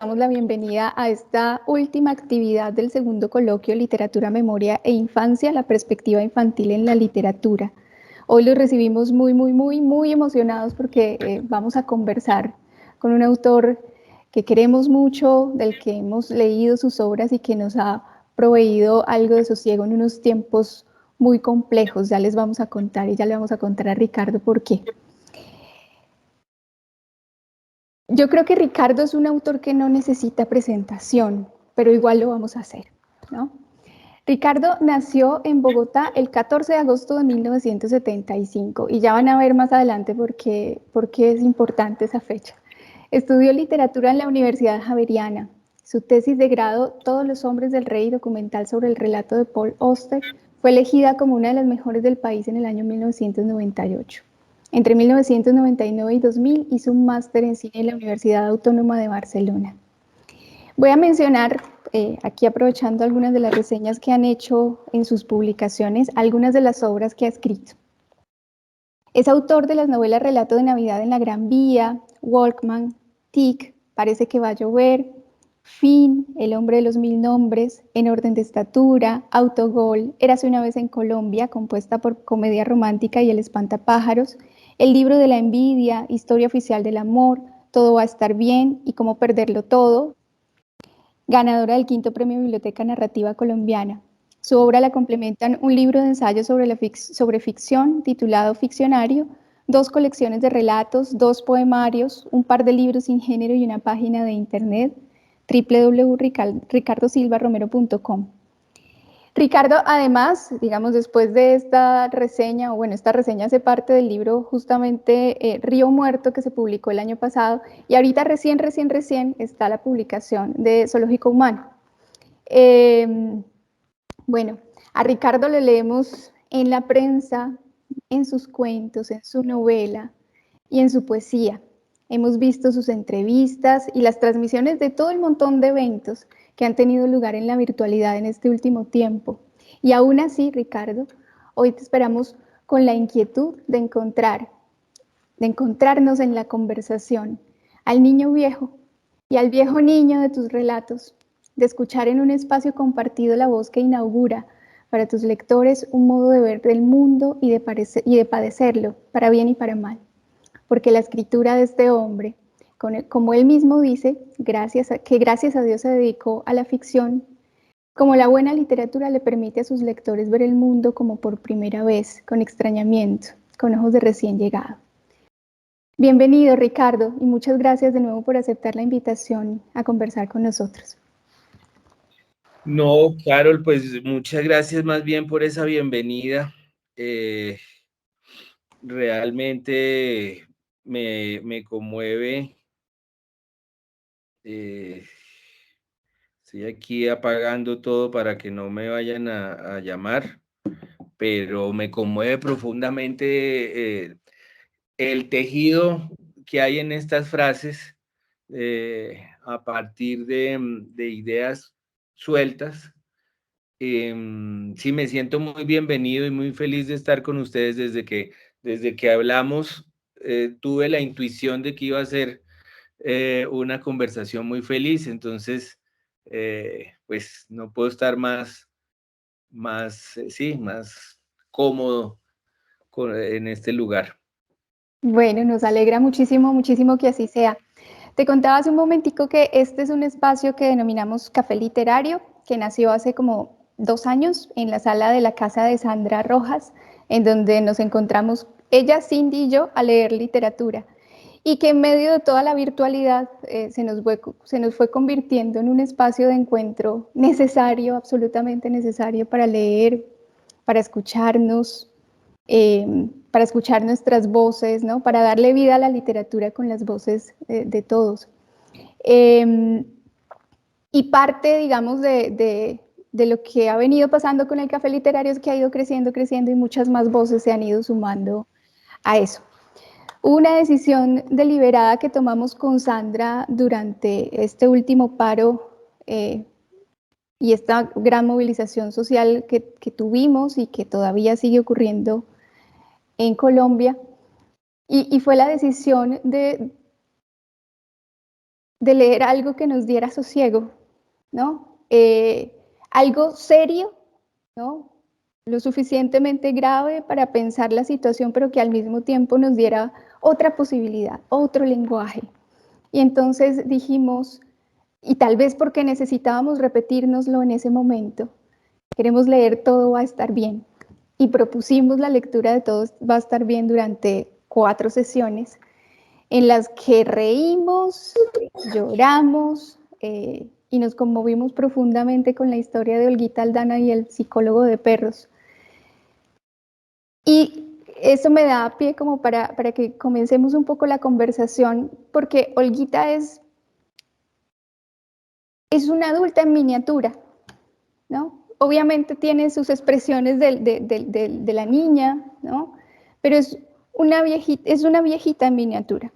damos la bienvenida a esta última actividad del segundo coloquio Literatura, Memoria e Infancia, la perspectiva infantil en la literatura. Hoy los recibimos muy emocionados porque vamos a conversar con un autor que queremos mucho, del que hemos leído sus obras y que nos ha proveído algo de sosiego en unos tiempos muy complejos. Ya les vamos a contar y ya le vamos a contar a Ricardo por qué. Yo creo que Ricardo es un autor que no necesita presentación, pero igual lo vamos a hacer, ¿no? Ricardo nació en Bogotá el 14 de agosto de 1975 y ya van a ver más adelante por qué es importante esa fecha. Estudió literatura en la Universidad Javeriana. Su tesis de grado, Todos los hombres del rey, documental sobre el relato de Paul Auster, fue elegida como una de las mejores del país en el año 1998. Entre 1999 y 2000 hizo un máster en cine en la Universidad Autónoma de Barcelona. Voy a mencionar, aquí aprovechando algunas de las reseñas que han hecho en sus publicaciones, algunas de las obras que ha escrito. Es autor de las novelas Relato de Navidad en la Gran Vía, Walkman, Tic, Parece que va a llover, Fin, El hombre de los mil nombres, En orden de estatura, Autogol, Érase una vez en Colombia, compuesta por Comedia Romántica y El espantapájaros, El libro de la envidia, Historia oficial del amor, Todo va a estar bien y Cómo perderlo todo, ganadora del quinto premio Biblioteca Narrativa Colombiana. Su obra la complementan un libro de ensayos sobre ficción titulado Ficcionario, dos colecciones de relatos, dos poemarios, un par de libros sin género y una página de internet, www.ricardosilvaromero.com. Ricardo, además, digamos, después de esta reseña, o bueno, esta reseña hace parte del libro justamente Río Muerto, que se publicó el año pasado, y ahorita recién está la publicación de Zoológico Humano. Bueno, a Ricardo le leemos en la prensa, en sus cuentos, en su novela y en su poesía. Hemos visto sus entrevistas y las transmisiones de todo el montón de eventos que han tenido lugar en la virtualidad en este último tiempo. Y aún así, Ricardo, hoy te esperamos con la inquietud de encontrarnos en la conversación al niño viejo y al viejo niño de tus relatos, de escuchar en un espacio compartido la voz que inaugura para tus lectores un modo de ver el mundo y de padecerlo, para bien y para mal. Porque la escritura de este hombre, como él mismo dice, gracias a Dios se dedicó a la ficción, como la buena literatura le permite a sus lectores ver el mundo como por primera vez, con extrañamiento, con ojos de recién llegado. Bienvenido, Ricardo, y muchas gracias de nuevo por aceptar la invitación a conversar con nosotros. No, Carol, pues muchas gracias más bien por esa bienvenida. Realmente me conmueve. Estoy aquí apagando todo para que no me vayan a llamar, pero me conmueve profundamente el tejido que hay en estas frases a partir de ideas sueltas. Sí, me siento muy bienvenido y muy feliz de estar con ustedes desde que hablamos. Tuve la intuición de que iba a ser una conversación muy feliz, entonces pues no puedo estar más cómodo en este lugar. Bueno, nos alegra muchísimo que así sea. Te contaba hace un momentico que este es un espacio que denominamos Café Literario, que nació hace como 2 años en la sala de la casa de Sandra Rojas, en donde nos encontramos ella, Cindy y yo a leer literatura. Y que en medio de toda la virtualidad se nos fue convirtiendo en un espacio de encuentro necesario, absolutamente necesario para leer, para escucharnos, para escuchar nuestras voces, ¿no? Para darle vida a la literatura con las voces de todos. Y parte, digamos, de lo que ha venido pasando con el café literario es que ha ido creciendo y muchas más voces se han ido sumando a eso. Una decisión deliberada que tomamos con Sandra durante este último paro y esta gran movilización social que tuvimos y que todavía sigue ocurriendo en Colombia, y fue la decisión de de leer algo que nos diera sosiego, ¿no? Algo serio, ¿no? Lo suficientemente grave para pensar la situación, pero que al mismo tiempo nos diera otra posibilidad, otro lenguaje. Y entonces dijimos, y tal vez porque necesitábamos repetírnoslo en ese momento, queremos leer Todo va a estar bien. Y propusimos la lectura de Todo va a estar bien durante 4 sesiones, en las que reímos, lloramos y nos conmovimos profundamente con la historia de Olguita Aldana y el psicólogo de perros. Y eso me da pie como para que comencemos un poco la conversación, porque Olguita es una adulta en miniatura, ¿no? Obviamente tiene sus expresiones de la niña, ¿no? Pero es una viejita en miniatura.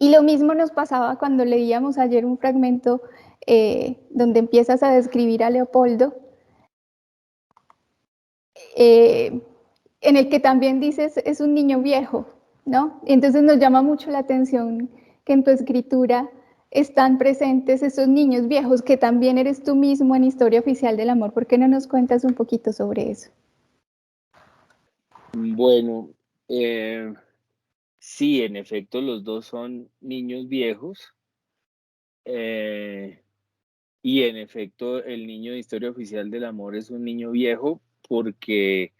Y lo mismo nos pasaba cuando leíamos ayer un fragmento donde empiezas a describir a Leopoldo, en el que también dices es un niño viejo, ¿no? Y entonces nos llama mucho la atención que en tu escritura están presentes esos niños viejos, que también eres tú mismo en Historia Oficial del Amor. ¿Por qué no nos cuentas un poquito sobre eso? Bueno, sí, en efecto, los dos son niños viejos. eh, y en efecto, el niño de Historia Oficial del Amor es un niño viejo porque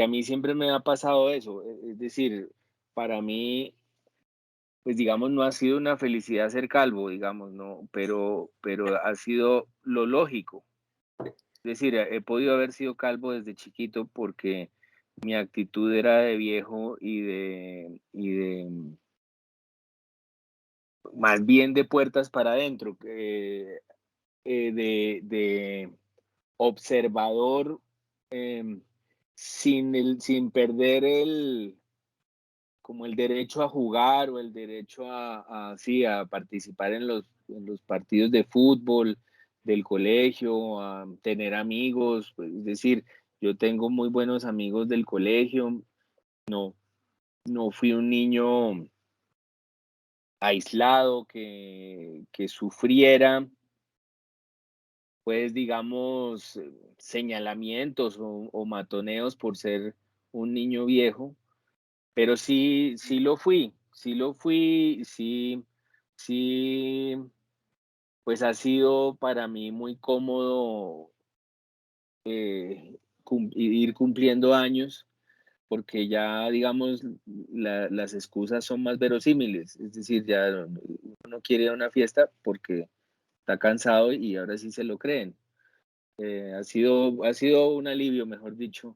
a mí siempre me ha pasado eso. Es decir, para mí, pues digamos, no ha sido una felicidad ser calvo, digamos, no, pero ha sido lo lógico. Es decir, he podido haber sido calvo desde chiquito porque mi actitud era de viejo y de más bien de puertas para adentro, de observador, em, sin perder como el derecho a jugar o el derecho sí, a participar en los partidos de fútbol del colegio, a tener amigos, pues, es decir, yo tengo muy buenos amigos del colegio, no, no fui un niño aislado que sufriera, pues digamos, señalamientos o matoneos por ser un niño viejo. Pero sí, sí lo fui, sí, sí, pues ha sido para mí muy cómodo ir cumpliendo años, porque ya, digamos, las excusas son más verosímiles, es decir, ya uno no quiere ir a una fiesta porque está cansado y ahora sí se lo creen. Ha sido un alivio, mejor dicho,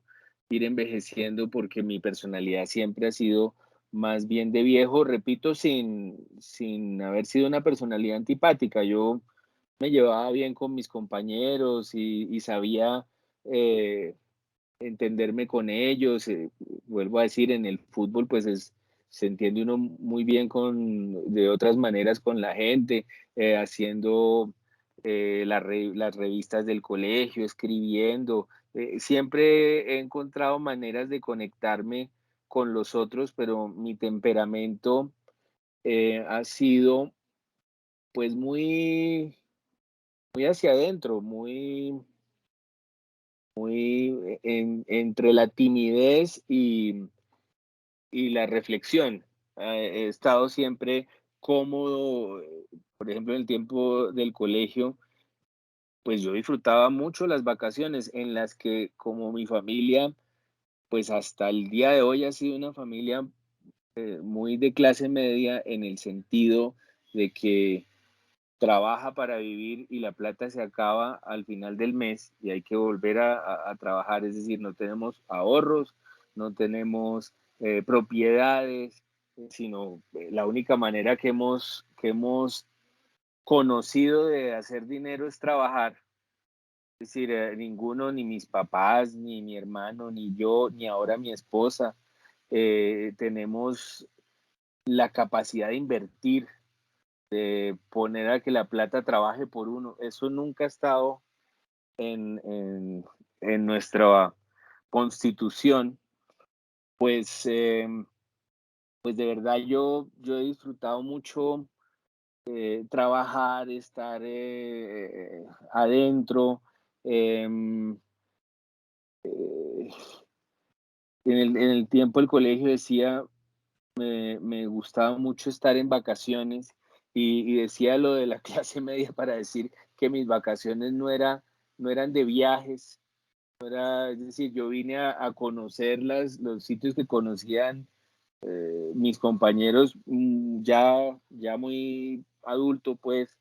ir envejeciendo porque mi personalidad siempre ha sido más bien de viejo, repito, sin haber sido una personalidad antipática. Yo me llevaba bien con mis compañeros y sabía eh, entenderme con ellos. Vuelvo a decir, en el fútbol pues se entiende uno muy bien de otras maneras con la gente, haciendo las revistas del colegio, escribiendo. Siempre he encontrado maneras de conectarme con los otros, pero mi temperamento ha sido pues muy hacia adentro, muy entre la timidez y la reflexión. He estado siempre cómodo, por ejemplo, en el tiempo del colegio, pues yo disfrutaba mucho las vacaciones en las que como mi familia, pues hasta el día de hoy ha sido una familia muy de clase media en el sentido de que trabaja para vivir y la plata se acaba al final del mes y hay que volver a trabajar, es decir, no tenemos ahorros, no tenemos propiedades, sino la única manera que hemos conocido de hacer dinero es trabajar. Es decir, ninguno, ni mis papás, ni mi hermano, ni yo, ni ahora mi esposa, tenemos la capacidad de invertir, poner a que la plata trabaje por uno. Eso nunca ha estado en, en, en nuestra constitución. Pues, pues de verdad yo he disfrutado mucho trabajar, estar adentro. em, eh, en el tiempo del colegio decía, me gustaba mucho estar en vacaciones y decía lo de la clase media para decir que mis vacaciones no eran de viajes, es decir, yo vine a conocer los sitios que conocían mis compañeros ya muy adulto, pues,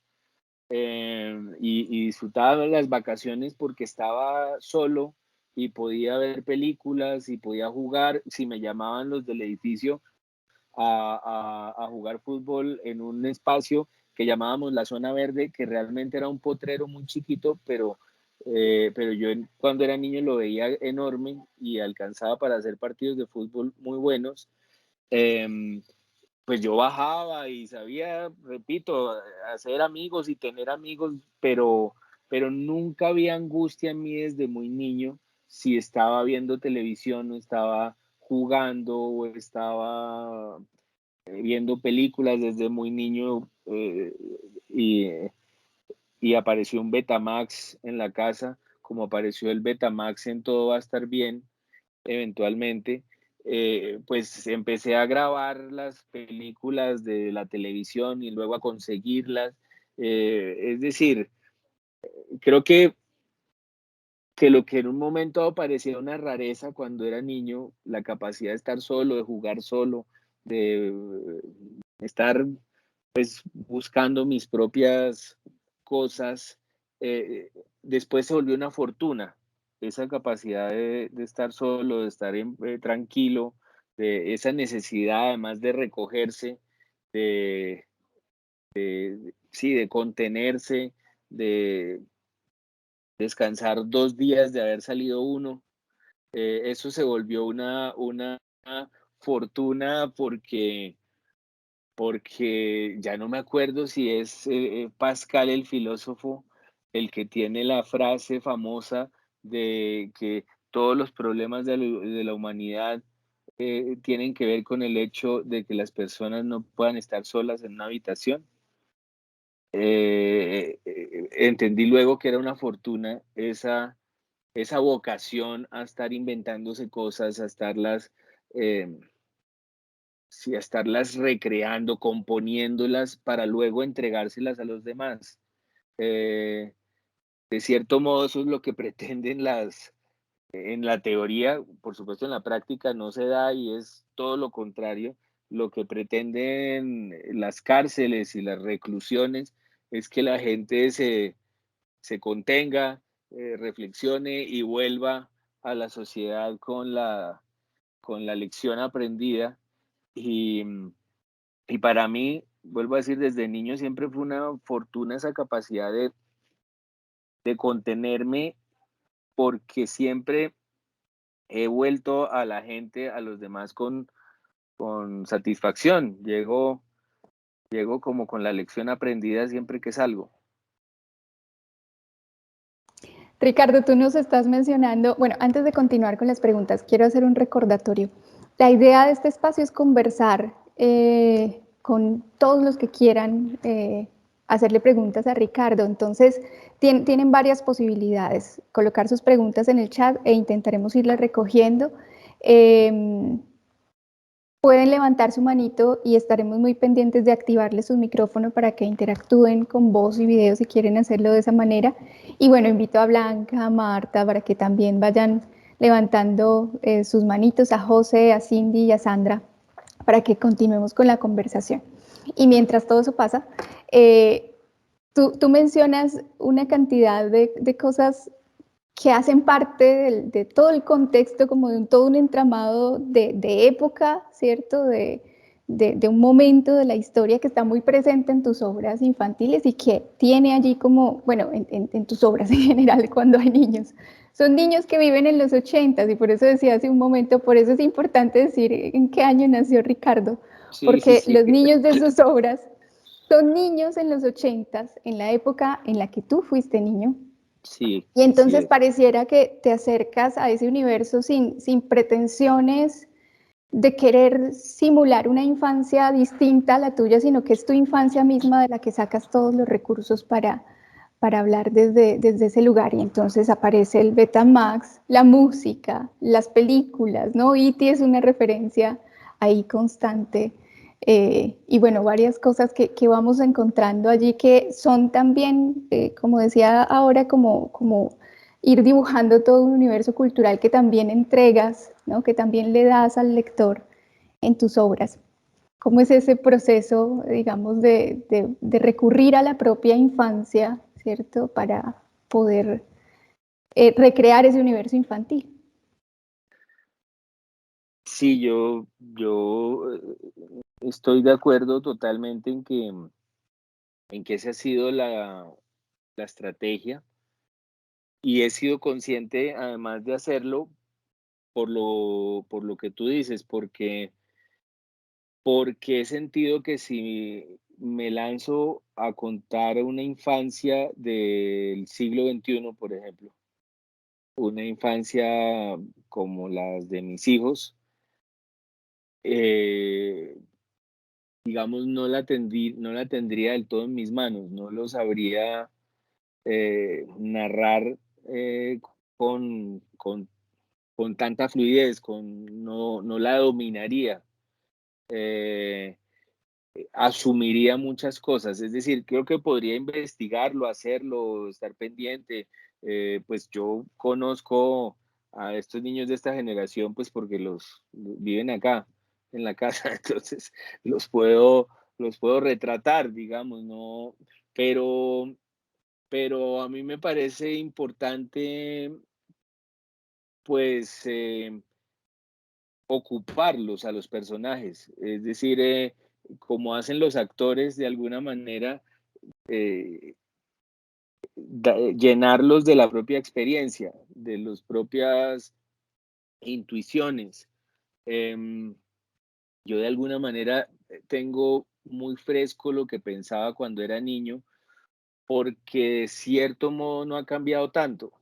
y disfrutaba las vacaciones porque estaba solo y podía ver películas y podía jugar. Si me llamaban los del edificio a jugar fútbol en un espacio que llamábamos la zona verde, que realmente era un potrero muy chiquito, pero yo cuando era niño lo veía enorme y alcanzaba para hacer partidos de fútbol muy buenos. Eh, pues yo bajaba y sabía, repito, hacer amigos y tener amigos, pero nunca había angustia en mí desde muy niño si estaba viendo televisión o estaba jugando o estaba viendo películas desde muy niño, y, y apareció un Betamax en la casa, como apareció el Betamax en Todo va a estar bien eventualmente. Pues empecé a grabar las películas de la televisión y luego a conseguirlas. Es decir, creo que lo que en un momento parecía una rareza cuando era niño, la capacidad de estar solo, de jugar solo, de estar pues buscando mis propias cosas, después se volvió una fortuna, esa capacidad de estar solo, de estar tranquilo, de esa necesidad además de recogerse, de, sí, de contenerse, de descansar 2 días de haber salido uno. Eso se volvió una fortuna porque ya no me acuerdo si es Pascal el filósofo el que tiene la frase famosa de que todos los problemas de la humanidad tienen que ver con el hecho de que las personas no puedan estar solas en una habitación. Entendí luego que era una fortuna esa vocación a estar inventándose cosas, a estarlas eh, sí, a estarlas recreando, componiéndolas para luego entregárselas a los demás. Eh, de cierto modo, eso es lo que pretenden en la teoría, por supuesto en la práctica no se da y es todo lo contrario. Lo que pretenden las cárceles y las reclusiones es que la gente se contenga, reflexione y vuelva a la sociedad con la lección aprendida. Y, y para mí, vuelvo a decir, desde niño siempre fue una fortuna esa capacidad de contenerme porque siempre he vuelto a la gente, a los demás con satisfacción. Llego como con la lección aprendida siempre que salgo. Ricardo, tú nos estás mencionando, bueno, antes de continuar con las preguntas, quiero hacer un recordatorio. La idea de este espacio es conversar con todos los que quieran hacerle preguntas a Ricardo. Entonces, tienen varias posibilidades. Colocar sus preguntas en el chat e intentaremos irlas recogiendo. Pueden levantar su manito y estaremos muy pendientes de activarles su micrófono para que interactúen con voz y video si quieren hacerlo de esa manera. Y bueno, invito a Blanca, a Marta, para que también vayan levantando sus manitos, a José, a Cindy y a Sandra, para que continuemos con la conversación. Y mientras todo eso pasa, tú mencionas una cantidad de cosas que hacen parte de todo el contexto, como de todo un entramado de época, ¿cierto? De un momento de la historia que está muy presente en tus obras infantiles y que tiene allí como, bueno, en tus obras en general cuando hay niños. Son niños que viven en los 80 y por eso decía hace un momento, por eso es importante decir en qué año nació Ricardo, Sí, sí, porque sí, los niños de sus obras son niños en los 80, en la época en la que tú fuiste niño, sí, y así entonces es. pareciera que te acercas a ese universo sin pretensiones de querer simular una infancia distinta a la tuya, sino que es tu infancia misma de la que sacas todos los recursos para hablar desde ese lugar. Y entonces aparece el Betamax, la música, las películas, ¿no? E.T. es una referencia ahí constante. Y bueno, varias cosas que vamos encontrando allí que son también, como decía ahora, como ir dibujando todo un universo cultural que también entregas, ¿no? Que también le das al lector en tus obras. ¿Cómo es ese proceso, digamos, de recurrir a la propia infancia, ¿cierto? Para poder recrear ese universo infantil. Sí, yo estoy de acuerdo totalmente en que esa ha sido la estrategia y he sido consciente, además de hacerlo, por lo que tú dices, porque he sentido que si me lanzo a contar una infancia del siglo XXI, por ejemplo, una infancia como las de mis hijos, eh, digamos, no la tendría del todo en mis manos, no lo sabría narrar eh, con, con, con tanta fluidez, no la dominaría. Eh, Asumiría muchas cosas. Es decir, creo que podría investigarlo, hacerlo, estar pendiente. Pues yo conozco a estos niños de esta generación, pues porque los viven acá en la casa, entonces los puedo, los puedo retratar, digamos, ¿no? Pero, pero a mí me parece importante, pues, ocuparlos a los personajes, es decir, como hacen los actores de alguna manera, eh, llenarlos de la propia experiencia, de las propias intuiciones. Em, yo de alguna manera tengo muy fresco lo que pensaba cuando era niño, porque de cierto modo no ha cambiado tanto.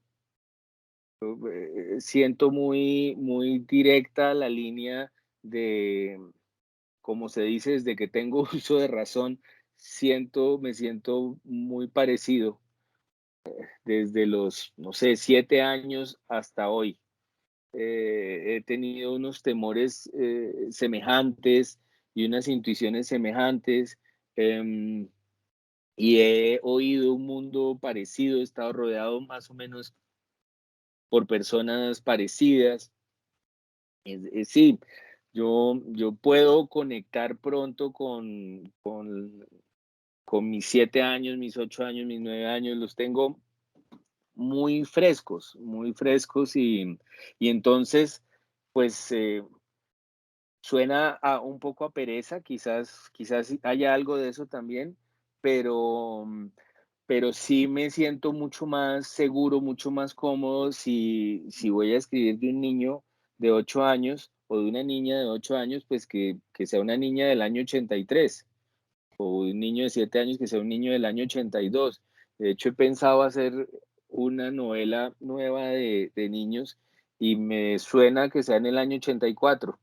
Siento muy directa la línea de, como se dice, desde que tengo uso de razón, me siento muy parecido desde los, no sé, 7 años hasta hoy. He tenido unos temores semejantes y unas intuiciones semejantes, em, y he oído un mundo parecido, he estado rodeado más o menos por personas parecidas. Sí, yo puedo conectar pronto con mis 7 años, mis 8 años, mis 9 años, los tengo muy frescos y entonces, pues suena un poco a pereza, quizás haya algo de eso también, pero, pero sí me siento mucho más seguro, mucho más cómodo si voy a escribir de un niño de 8 años o de una niña de 8 años, pues que sea una niña del año 83 o un niño de 7 años que sea un niño del año 82. De hecho, he pensado hacer una novela nueva de niños y me suena que sea en el año 84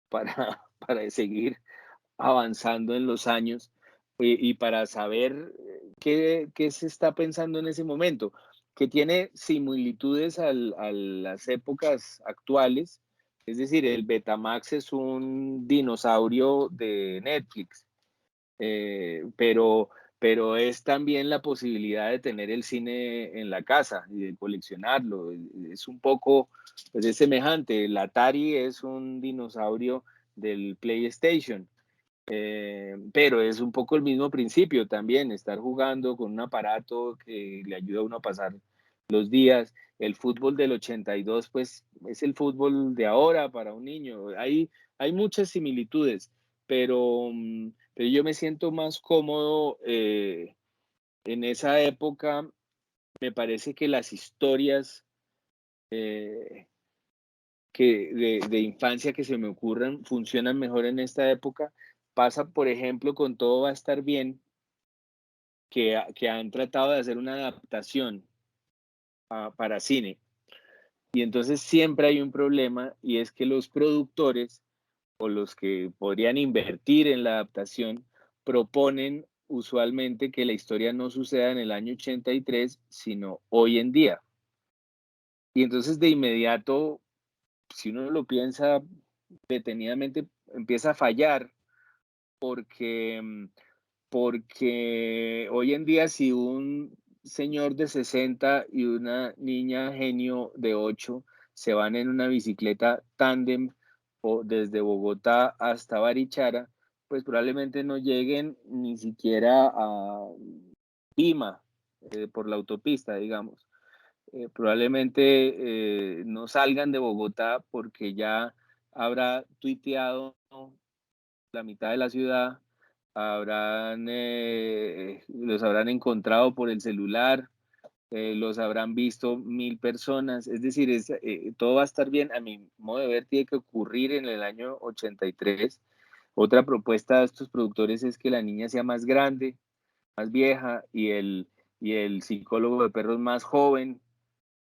para seguir avanzando en los años y para saber qué se está pensando en ese momento, que tiene similitudes a las épocas actuales. Es decir, el Betamax es un dinosaurio de Netflix, pero es también la posibilidad de tener el cine en la casa y de coleccionarlo. Es un poco, pues es semejante. El Atari es un dinosaurio del PlayStation, pero es un poco el mismo principio también, estar jugando con un aparato que le ayuda a uno a pasar los días. El fútbol del 82, pues es el fútbol de ahora para un niño. Hay muchas similitudes, pero yo me siento más cómodo en esa época. Me parece que las historias eh, de infancia que se me ocurran funcionan mejor en esta época. Pasa, por ejemplo, con Todo va a estar bien, que han tratado de hacer una adaptación para cine. Y entonces siempre hay un problema y es que los productores o los que podrían invertir en la adaptación proponen usualmente que la historia no suceda en el año 83, sino hoy en día. Y entonces de inmediato, si uno lo piensa detenidamente, empieza a fallar porque, porque hoy en día si un señor de 60 y una niña genio de 8 se van en una bicicleta tándem o desde Bogotá hasta Barichara, pues probablemente no lleguen ni siquiera a Lima, por la autopista, digamos. Probablemente no salgan de Bogotá porque ya habrá tuiteado la mitad de la ciudad, los habrán encontrado por el celular, los habrán visto 1000 personas, es decir, todo va a estar bien. A mi modo de ver, tiene que ocurrir en el año 83. Otra propuesta de estos productores es que la niña sea más grande, más vieja, y el psicólogo de perros más joven,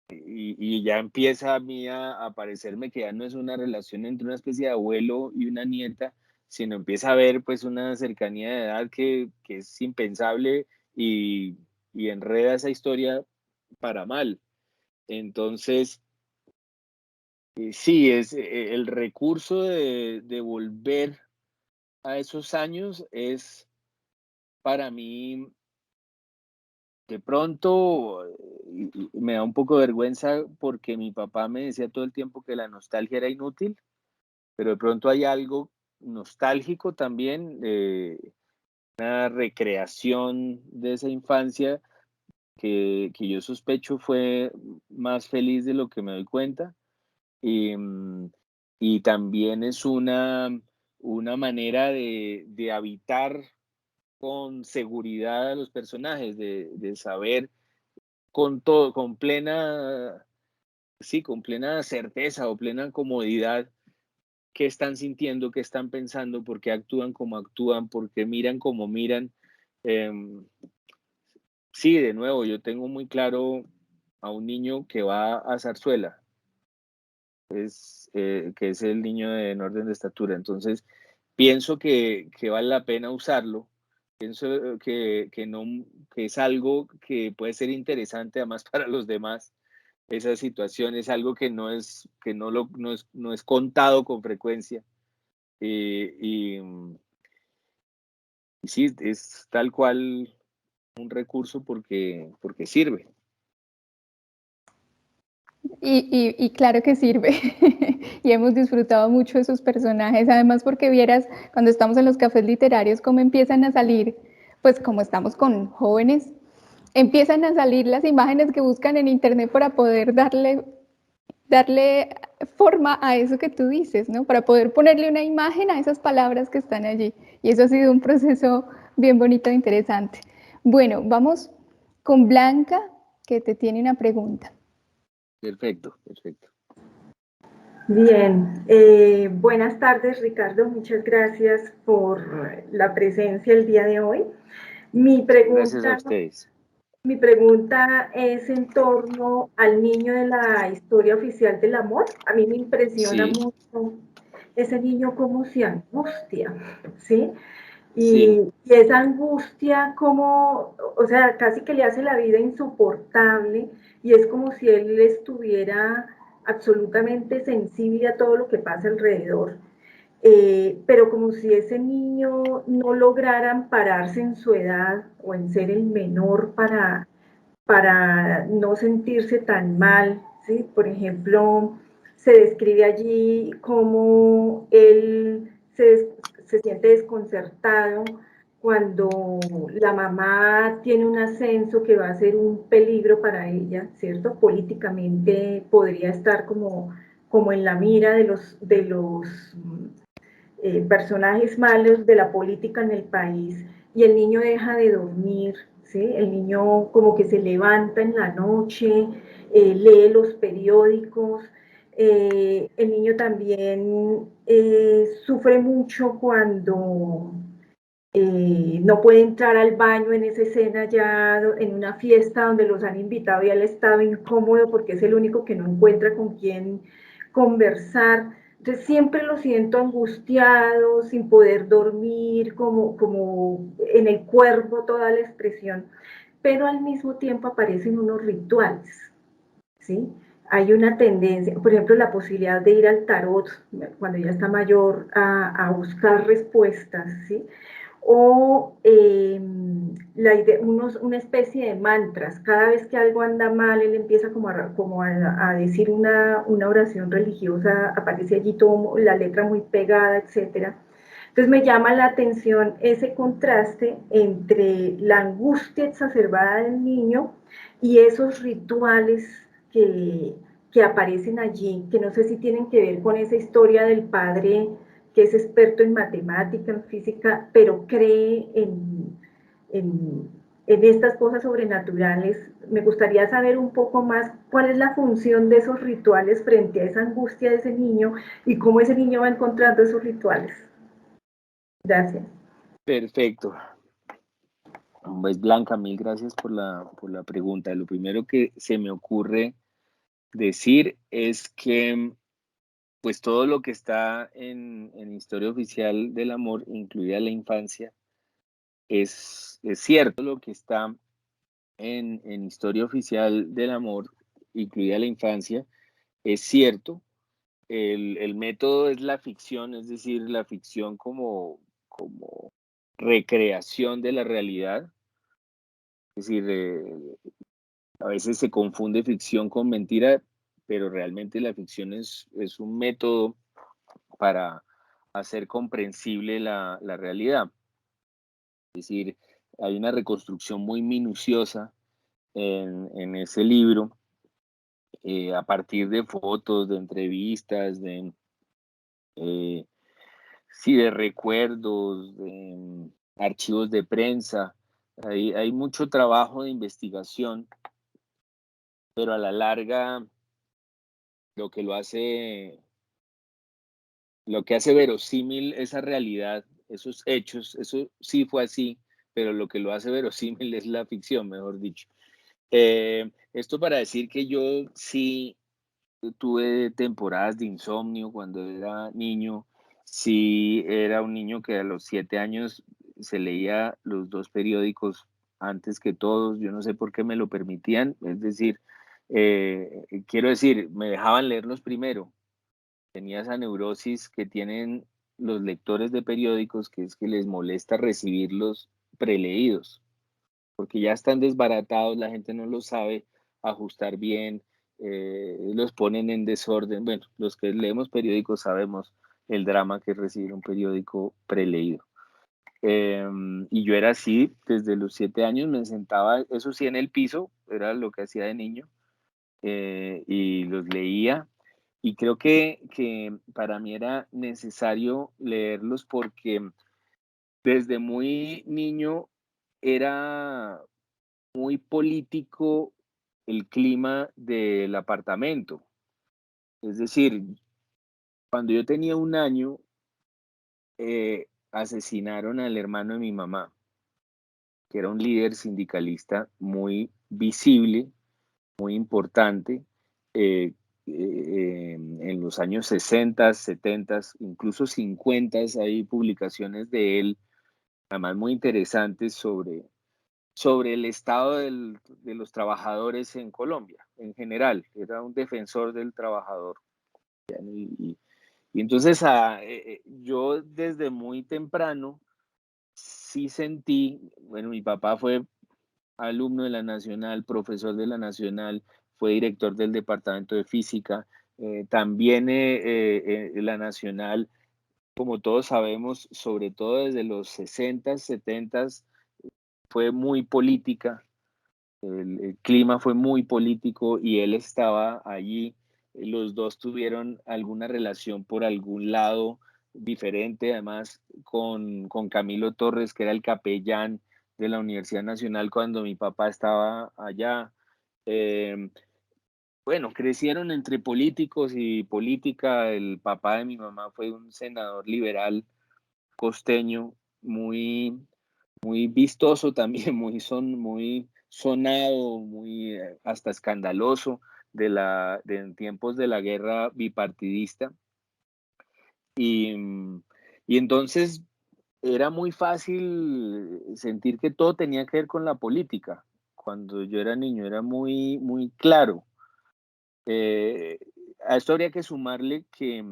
y ya empieza a mí a parecerme que ya no es una relación entre una especie de abuelo y una nieta, sino empieza a haber pues una cercanía de edad que es impensable y enreda esa historia para mal. Entonces, sí, el recurso de volver a esos años es para mí de pronto me da un poco de vergüenza porque mi papá me decía todo el tiempo que la nostalgia era inútil, pero de pronto hay algo nostálgico también, una recreación de esa infancia que yo sospecho fue más feliz de lo que me doy cuenta. Y, y también es una manera de habitar con seguridad a los personajes, de saber con todo, con plena certeza o plena comodidad qué están sintiendo, qué están pensando, por qué actúan como actúan, por qué miran como miran. Em, sí, de nuevo, yo tengo muy claro a un niño que va a zarzuela, que es el niño de en orden de estatura. Entonces, pienso que vale la pena usarlo. Pienso no, que es algo que puede ser interesante además para los demás. Esa situación es algo que no es contado con frecuencia. Y sí, es tal cual un recurso porque sirve. Y claro que sirve. Y hemos disfrutado mucho de sus personajes, además porque vieras cuando estamos en los cafés literarios cómo empiezan a salir, pues como estamos con jóvenes, empiezan a salir las imágenes que buscan en internet para poder darle forma a eso que tú dices, ¿no? Para poder ponerle una imagen a esas palabras que están allí. Y eso ha sido un proceso bien bonito e interesante. Bueno, vamos con Blanca, que te tiene una pregunta. Perfecto, perfecto. Bien, buenas tardes Ricardo, muchas gracias por la presencia el día de hoy. Gracias a ustedes. Mi pregunta es en torno al niño de la historia oficial del amor. A mí me impresiona Sí, mucho ese niño cómo se angustia, ¿sí? sí, Y esa angustia como, o sea, casi que le hace la vida insoportable y es como si él estuviera absolutamente sensible a todo lo que pasa alrededor. Pero como si ese niño no lograra ampararse en su edad o en ser el menor para no sentirse tan mal, ¿sí? Por ejemplo, se describe allí cómo él se siente desconcertado cuando la mamá tiene un ascenso que va a ser un peligro para ella, ¿cierto? Políticamente podría estar como en la mira de los personajes malos de la política en el país y el niño deja de dormir, ¿sí? El niño como que se levanta en la noche, lee los periódicos, el niño también sufre mucho cuando no puede entrar al baño en esa escena ya en una fiesta donde los han invitado y él ha estado incómodo porque es el único que no encuentra con quién conversar. Entonces siempre lo siento angustiado, sin poder dormir, como en el cuerpo toda la expresión, pero al mismo tiempo aparecen unos rituales, ¿sí? Hay una tendencia, por ejemplo, la posibilidad de ir al tarot cuando ya está mayor a buscar respuestas, ¿sí? O una especie de mantras. Cada vez que algo anda mal, él empieza como a decir una oración religiosa, aparece allí todo, la letra muy pegada, etc. Entonces me llama la atención ese contraste entre la angustia exacerbada del niño y esos rituales que aparecen allí, que no sé si tienen que ver con esa historia del padre que es experto en matemática, en física, pero cree en estas cosas sobrenaturales. Me gustaría saber un poco más cuál es la función de esos rituales frente a esa angustia de ese niño y cómo ese niño va encontrando esos rituales. Gracias. Perfecto. Pues Blanca, mil gracias por la pregunta. Lo primero que se me ocurre decir es que pues todo lo que está en Historia Oficial del Amor, incluida la infancia, es cierto. Lo que está en Historia Oficial del Amor, incluida la infancia, es cierto. El método es la ficción, es decir, la ficción como recreación de la realidad. Es decir, a veces se confunde ficción con mentira, pero realmente la ficción es un método para hacer comprensible la realidad. Es decir, hay una reconstrucción muy minuciosa en ese libro, a partir de fotos, de entrevistas, eh, sí, de recuerdos, de archivos de prensa. Hay mucho trabajo de investigación, pero a la larga lo que lo que hace verosímil esa realidad, esos hechos, eso sí fue así, pero lo que lo hace verosímil es la ficción, mejor dicho. Esto para decir que yo sí tuve temporadas de insomnio cuando era niño. Sí, era un niño que a los 7 años se leía los 2 periódicos antes que todos. Yo no sé por qué me lo permitían. Es decir, quiero decir, me dejaban leerlos primero. Tenía esa neurosis que tienen los lectores de periódicos, que es que les molesta recibirlos preleídos, porque ya están desbaratados, la gente no los sabe ajustar bien, los ponen en desorden. Bueno, los que leemos periódicos sabemos el drama que es recibir un periódico preleído. Y yo era así, desde los 7 años me sentaba, eso sí, en el piso, era lo que hacía de niño, y los leía. Y creo que para mí era necesario leerlos porque desde muy niño era muy político el clima del apartamento. Es decir, cuando yo tenía 1 año, asesinaron al hermano de mi mamá, que era un líder sindicalista muy visible, muy importante, en los años 60, 70, incluso 50, hay publicaciones de él, además muy interesantes sobre el estado de los trabajadores en Colombia, en general. Era un defensor del trabajador. Y entonces yo desde muy temprano sí sentí, bueno, mi papá fue alumno de la Nacional, profesor de la Nacional, fue director del Departamento de Física, también la Nacional, como todos sabemos, sobre todo desde los 60, 70, fue muy política. El clima fue muy político y él estaba allí. Los dos tuvieron alguna relación por algún lado diferente, además con Camilo Torres, que era el capellán de la Universidad Nacional cuando mi papá estaba allá. Eh, bueno, crecieron entre políticos y política. El papá de mi mamá fue un senador liberal costeño, muy muy vistoso también, muy sonado, muy hasta escandaloso en tiempos de la guerra bipartidista. Y, y entonces era muy fácil sentir que todo tenía que ver con la política. Cuando yo era niño era muy, muy claro. Eh, a esto habría que sumarle que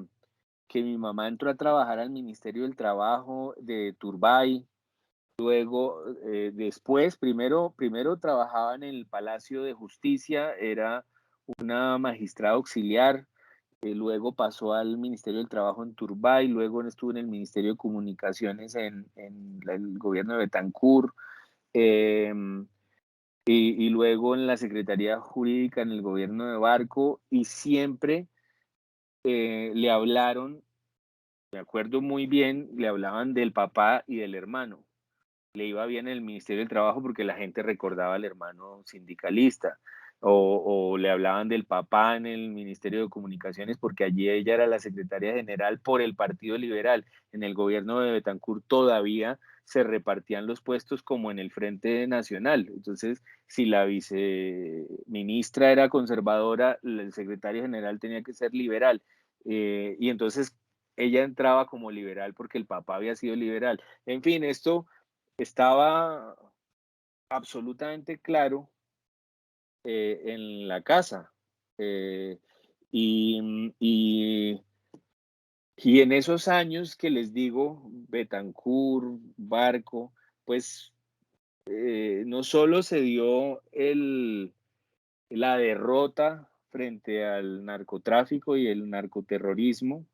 mi mamá entró a trabajar al Ministerio del Trabajo de Turbay. Luego, después, primero trabajaba en el Palacio de Justicia, era una magistrada auxiliar. Luego pasó al Ministerio del Trabajo en Turbay, luego estuvo en el Ministerio de Comunicaciones en el gobierno de Betancur, eh, y luego en la Secretaría Jurídica en el gobierno de Barco, y siempre le hablaron, me acuerdo muy bien, le hablaban del papá y del hermano. Le iba bien en el Ministerio del Trabajo porque la gente recordaba al hermano sindicalista, o le hablaban del papá en el Ministerio de Comunicaciones porque allí ella era la secretaria general por el Partido Liberal. En el gobierno de Betancur todavía se repartían los puestos como en el Frente Nacional. Entonces, si la viceministra era conservadora, el secretario general tenía que ser liberal. Y entonces ella entraba como liberal porque el papá había sido liberal. En fin, esto estaba absolutamente claro en la casa. eh, y, y, y en esos años que les digo, Betancur, Barco, pues no solo se dio la derrota frente al narcotráfico y el narcoterrorismo,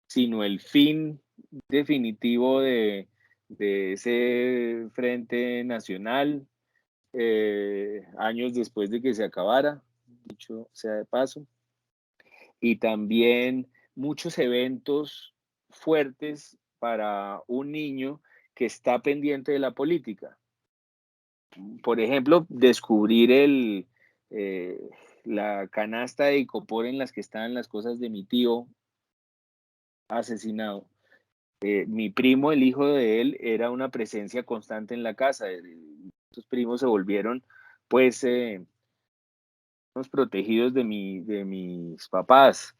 sino el fin definitivo de ese Frente Nacional, años después de que se acabara, dicho sea de paso, y también muchos eventos fuertes para un niño que está pendiente de la política. Por ejemplo, descubrir eh, la canasta de icopor en las que estaban las cosas de mi tío asesinado. Mi primo, el hijo de él, era una presencia constante en la casa. Estos primos se volvieron, pues, unos protegidos de mis papás,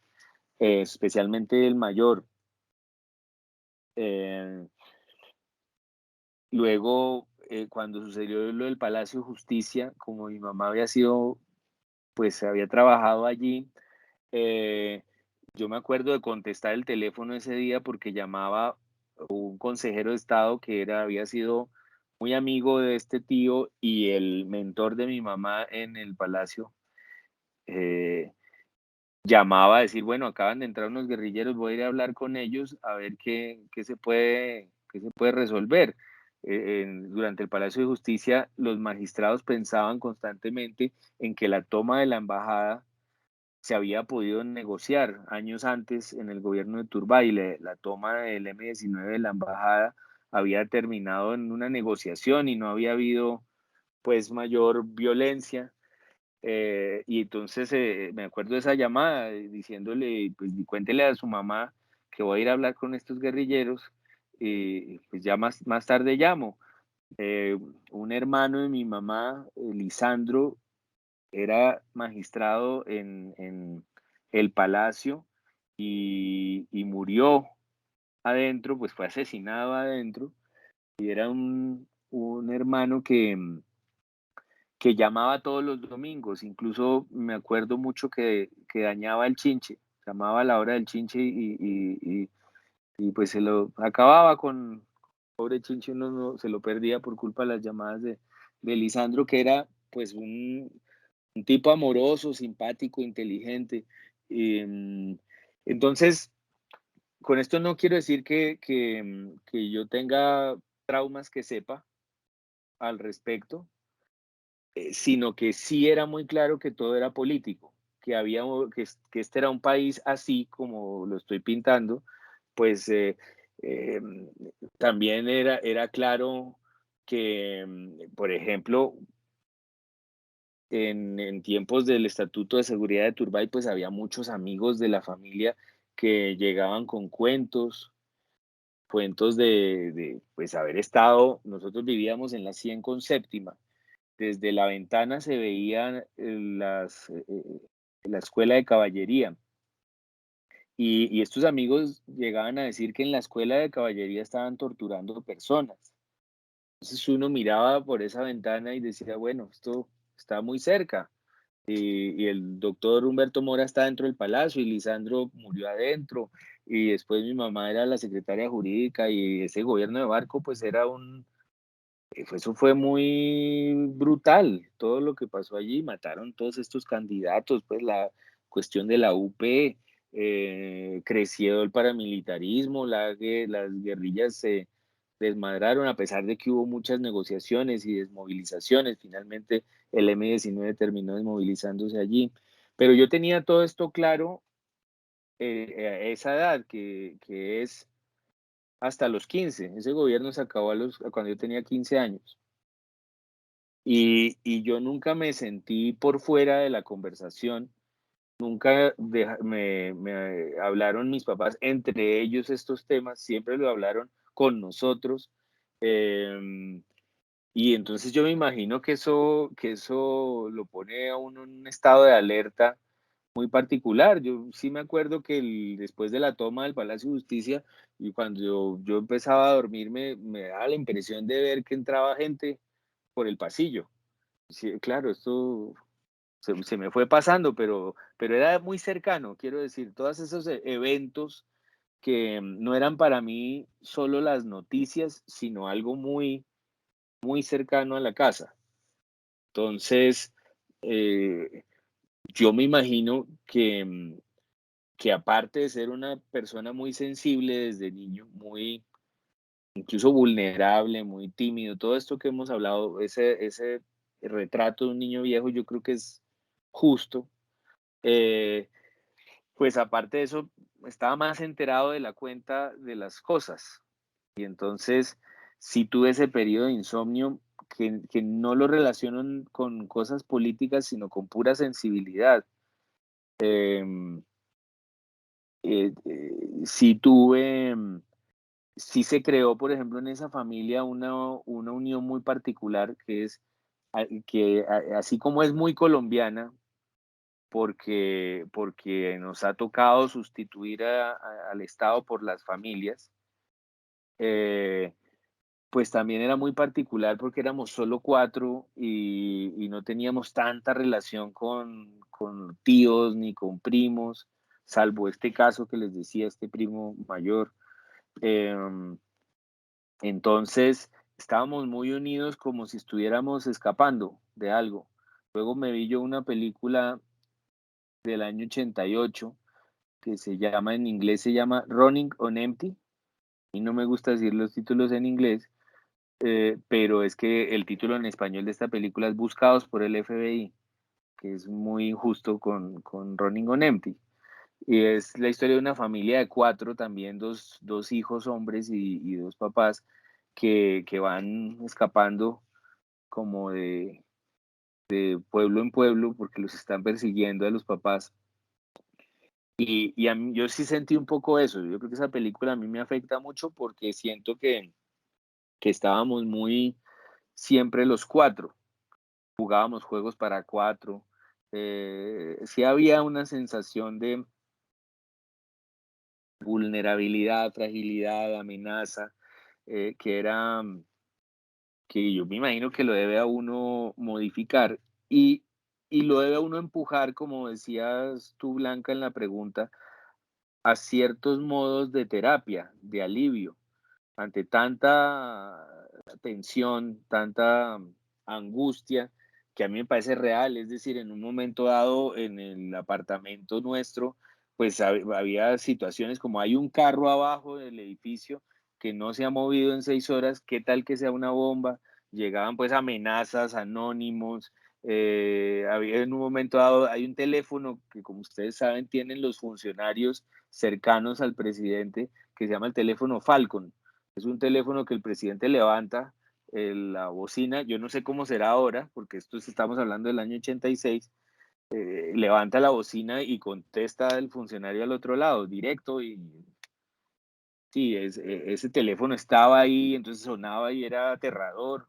especialmente el mayor. Eh, luego, cuando sucedió lo del Palacio de Justicia, como mi mamá había sido, pues había trabajado allí, eh, yo me acuerdo de contestar el teléfono ese día porque llamaba un consejero de Estado que había sido muy amigo de este tío y el mentor de mi mamá en el Palacio. eh, Llamaba a decir, bueno, acaban de entrar unos guerrilleros, voy a ir a hablar con ellos a ver qué se puede resolver. Durante el Palacio de Justicia, los magistrados pensaban constantemente en que la toma de la embajada se había podido negociar años antes en el gobierno de Turbay. La toma del M-19 de la embajada había terminado en una negociación y no había habido pues mayor violencia. Y entonces me acuerdo de esa llamada diciéndole, pues cuéntele a su mamá que voy a ir a hablar con estos guerrilleros, y pues ya más tarde llamo. Eh, un hermano de mi mamá, Lisandro, era magistrado en el Palacio y murió adentro, pues fue asesinado adentro, y era un hermano que llamaba todos los domingos. Incluso me acuerdo mucho que dañaba el chinche, llamaba a la hora del chinche y pues se lo acababa con, pobre chinche, uno no, se lo perdía por culpa de las llamadas de Lisandro, que era pues un tipo amoroso, simpático, inteligente. Entonces, con esto no quiero decir que yo tenga traumas que sepa al respecto, sino que sí era muy claro que todo era político, que este era un país así como lo estoy pintando, pues eh, también era claro que, por ejemplo, en tiempos del Estatuto de Seguridad de Turbay, pues había muchos amigos de la familia que llegaban con cuentos de pues haber estado, nosotros vivíamos en la 100 con séptima, desde la ventana se veía la escuela de caballería y estos amigos llegaban a decir que en la escuela de caballería estaban torturando personas. Entonces uno miraba por esa ventana y decía, bueno, esto está muy cerca. Y el doctor Humberto Mora está dentro del palacio y Lisandro murió adentro. Y después mi mamá era la secretaria jurídica y ese gobierno de Barco pues era eso fue muy brutal, todo lo que pasó allí, mataron todos estos candidatos, pues la cuestión de la UP, creció el paramilitarismo, las guerrillas se desmadraron a pesar de que hubo muchas negociaciones y desmovilizaciones, finalmente el M-19 terminó desmovilizándose allí, pero yo tenía todo esto claro a esa edad, que es hasta los 15. Ese gobierno se acabó cuando yo tenía 15 años. Y yo nunca me sentí por fuera de la conversación, nunca me hablaron mis papás, entre ellos estos temas, siempre lo hablaron con nosotros. em, y entonces yo me imagino que eso lo pone a uno en un estado de alerta muy particular. Yo sí me acuerdo que después de la toma del Palacio de Justicia y cuando yo empezaba a dormir, me daba la impresión de ver que entraba gente por el pasillo. Sí, claro, esto se me fue pasando, pero era muy cercano, quiero decir, todos esos eventos que no eran para mí solo las noticias, sino algo muy, muy cercano a la casa. Entonces, eh, yo me imagino que aparte de ser una persona muy sensible desde niño, muy incluso vulnerable, muy tímido, todo esto que hemos hablado, ese retrato de un niño viejo, yo creo que es justo. Eh, pues aparte de eso, estaba más enterado de la cuenta de las cosas. Y entonces, sí tuve ese periodo de insomnio que no lo relaciono con cosas políticas, sino con pura sensibilidad. Em, sí tuve, sí se creó, por ejemplo, en esa familia una unión muy particular que es así como es muy colombiana, porque nos ha tocado sustituir al Estado por las familias, eh, pues también era muy particular porque éramos solo 4 y no teníamos tanta relación con tíos ni con primos, salvo este caso que les decía, este primo mayor. Em, entonces, estábamos muy unidos como si estuviéramos escapando de algo. Luego me vi yo una película del año 88 que en inglés se llama Running on Empty, y no me gusta decir los títulos en inglés, pero es que el título en español de esta película es Buscados por el FBI, que es muy injusto con Running on Empty. Y es la historia de una familia de 4, también dos hijos hombres y 2 papás que van escapando como de pueblo en pueblo porque los están persiguiendo a los papás. Y yo sí sentí un poco eso. Yo creo que esa película a mí me afecta mucho porque siento que estábamos muy siempre los 4. Jugábamos juegos para 4. Sí había una sensación de vulnerabilidad, fragilidad, amenaza, que era que yo me imagino que lo debe a uno modificar y, y lo debe a uno empujar, como decías tú, Blanca, en la pregunta, a ciertos modos de terapia, de alivio, ante tanta tensión, tanta angustia, que a mí me parece real. Es decir, en un momento dado en el apartamento nuestro, pues había situaciones como hay un carro abajo del edificio que no se ha movido en 6 horas, ¿qué tal que sea una bomba? Llegaban pues amenazas, anónimos. Había en un momento dado, hay un teléfono que como ustedes saben tienen los funcionarios cercanos al presidente, que se llama el teléfono Falcon. Es un teléfono que el presidente levanta, la bocina, yo no sé cómo será ahora, porque estamos hablando del año 86, levanta la bocina y contesta el funcionario al otro lado, directo, y sí, ese teléfono estaba ahí, entonces sonaba y era aterrador.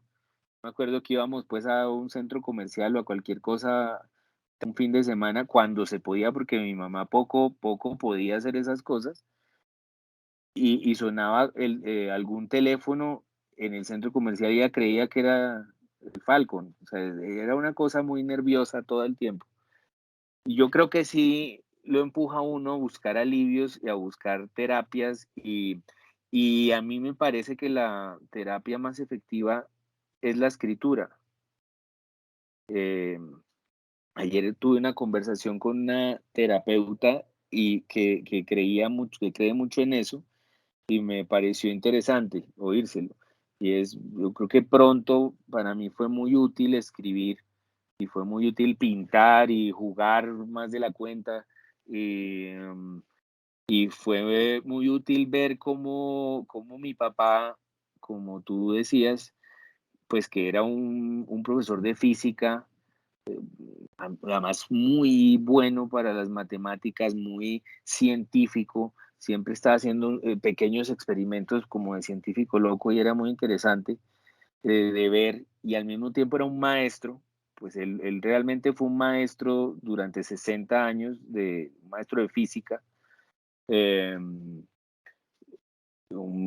Me acuerdo que íbamos pues a un centro comercial o a cualquier cosa un fin de semana cuando se podía, porque mi mamá poco podía hacer esas cosas, y sonaba algún teléfono en el centro comercial y ella creía que era el Falcon. O sea, era una cosa muy nerviosa todo el tiempo. Y yo creo que sí lo empuja a uno a buscar alivios y a buscar terapias, y a mí me parece que la terapia más efectiva es la escritura. Eh, Ayer tuve una conversación con una terapeuta y que creía mucho, que cree mucho en eso, y me pareció interesante oírselo. Y yo creo que pronto para mí fue muy útil escribir y fue muy útil pintar y jugar más de la cuenta. Y, y fue muy útil ver cómo mi papá, como tú decías, pues que era un profesor de física, además muy bueno para las matemáticas, muy científico, siempre estaba haciendo pequeños experimentos como de científico loco y era muy interesante de ver, y al mismo tiempo era un maestro. Pues él realmente fue un maestro durante 60 años, un maestro de física. eh,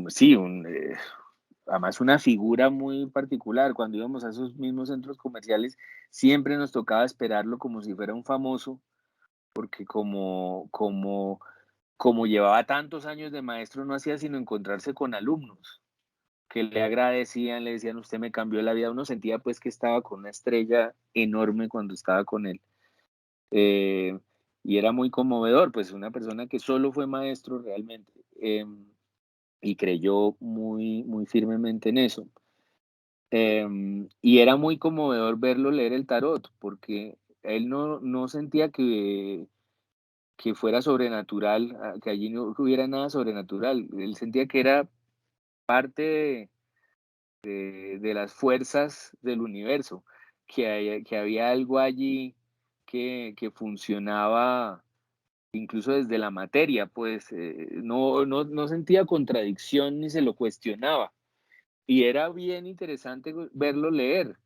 sí, además una figura muy particular. Cuando íbamos a esos mismos centros comerciales, siempre nos tocaba esperarlo como si fuera un famoso, porque como llevaba tantos años de maestro, no hacía sino encontrarse con alumnos que le agradecían, le decían, usted me cambió la vida. Uno sentía pues que estaba con una estrella enorme cuando estaba con él. Eh, y era muy conmovedor, pues una persona que solo fue maestro realmente, y creyó muy firmemente en eso. Y era muy conmovedor verlo leer el tarot, porque él no sentía que fuera sobrenatural, que allí no hubiera nada sobrenatural. Él sentía que era parte de las fuerzas del universo, que había algo allí que funcionaba incluso desde la materia, pues no sentía contradicción ni se lo cuestionaba. Y era bien interesante verlo leer.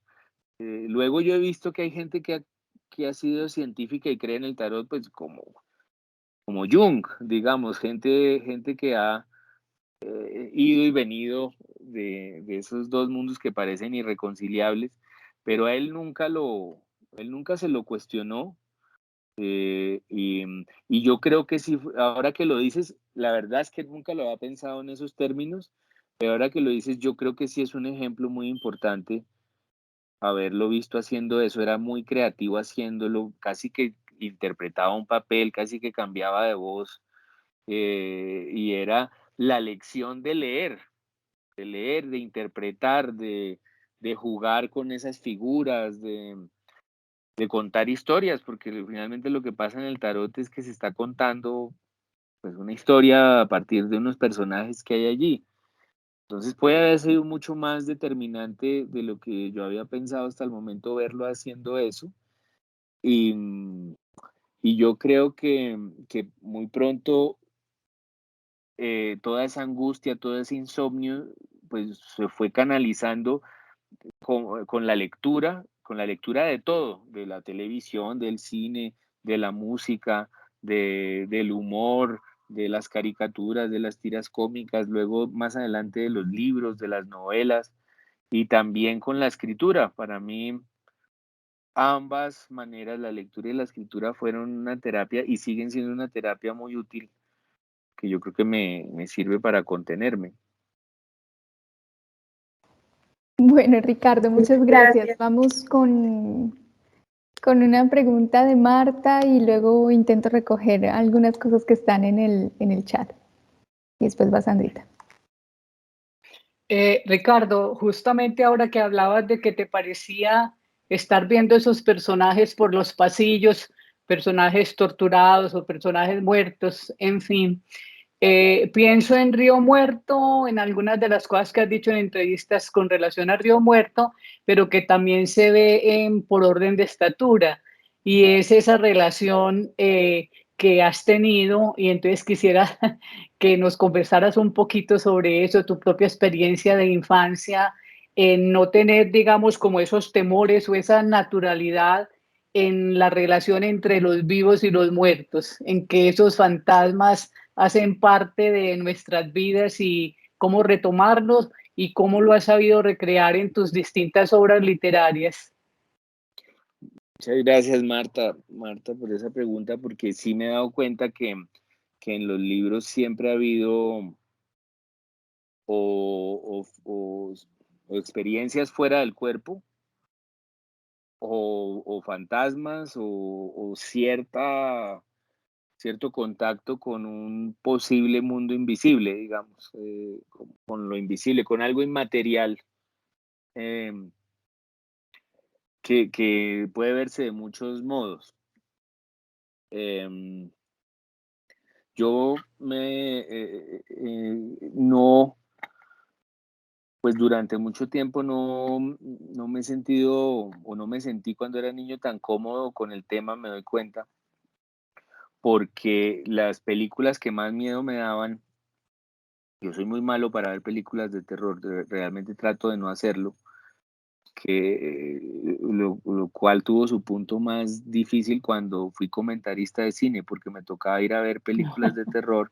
Luego yo he visto que hay gente que ha sido científica y cree en el tarot, pues como Jung, digamos, gente que ha ido y venido de esos dos mundos que parecen irreconciliables, pero él nunca se lo cuestionó. Y yo creo que sí, ahora que lo dices, la verdad es que nunca lo había pensado en esos términos, pero ahora que lo dices, yo creo que sí es un ejemplo muy importante haberlo visto haciendo eso. Era muy creativo haciéndolo, casi que interpretaba un papel, casi que cambiaba de voz, y era la lección de leer, de interpretar, de jugar con esas figuras, de contar historias, porque finalmente lo que pasa en el tarot es que se está contando pues una historia a partir de unos personajes que hay allí. Entonces puede haber sido mucho más determinante de lo que yo había pensado hasta el momento verlo haciendo eso. Y, y yo creo que muy pronto toda esa angustia, todo ese insomnio, pues se fue canalizando con la lectura de todo, de la televisión, del cine, de la música, del humor, de las caricaturas, de las tiras cómicas, luego más adelante de los libros, de las novelas, y también con la escritura. Para mí, ambas maneras, la lectura y la escritura, fueron una terapia y siguen siendo una terapia muy útil, que yo creo que me sirve para contenerme. Bueno, Ricardo, muchas gracias. Gracias. Vamos con una pregunta de Marta y luego intento recoger algunas cosas que están en el chat. Y después va Sandrita. Ricardo, justamente ahora que hablabas de que te parecía estar viendo esos personajes por los pasillos, personajes torturados o personajes muertos, en fin, pienso en Río Muerto, en algunas de las cosas que has dicho en entrevistas con relación a Río Muerto, pero que también se ve Por orden de estatura, y es esa relación que has tenido, y entonces quisiera que nos conversaras un poquito sobre eso, tu propia experiencia de infancia, en no tener, digamos, como esos temores o esa naturalidad en la relación entre los vivos y los muertos, en que esos fantasmas hacen parte de nuestras vidas y cómo retomarlos y cómo lo has sabido recrear en tus distintas obras literarias. Muchas gracias, Marta, por esa pregunta, porque sí me he dado cuenta que en los libros siempre ha habido o experiencias fuera del cuerpo, o fantasmas, o cierto contacto con un posible mundo invisible, digamos, con lo invisible, con algo inmaterial, que puede verse de muchos modos. Em, yo no, pues durante mucho tiempo no me he sentido o no me sentí cuando era niño tan cómodo con el tema, me doy cuenta, porque las películas que más miedo me daban, yo soy muy malo para ver películas de terror, realmente trato de no hacerlo, lo cual tuvo su punto más difícil cuando fui comentarista de cine, porque me tocaba ir a ver películas de terror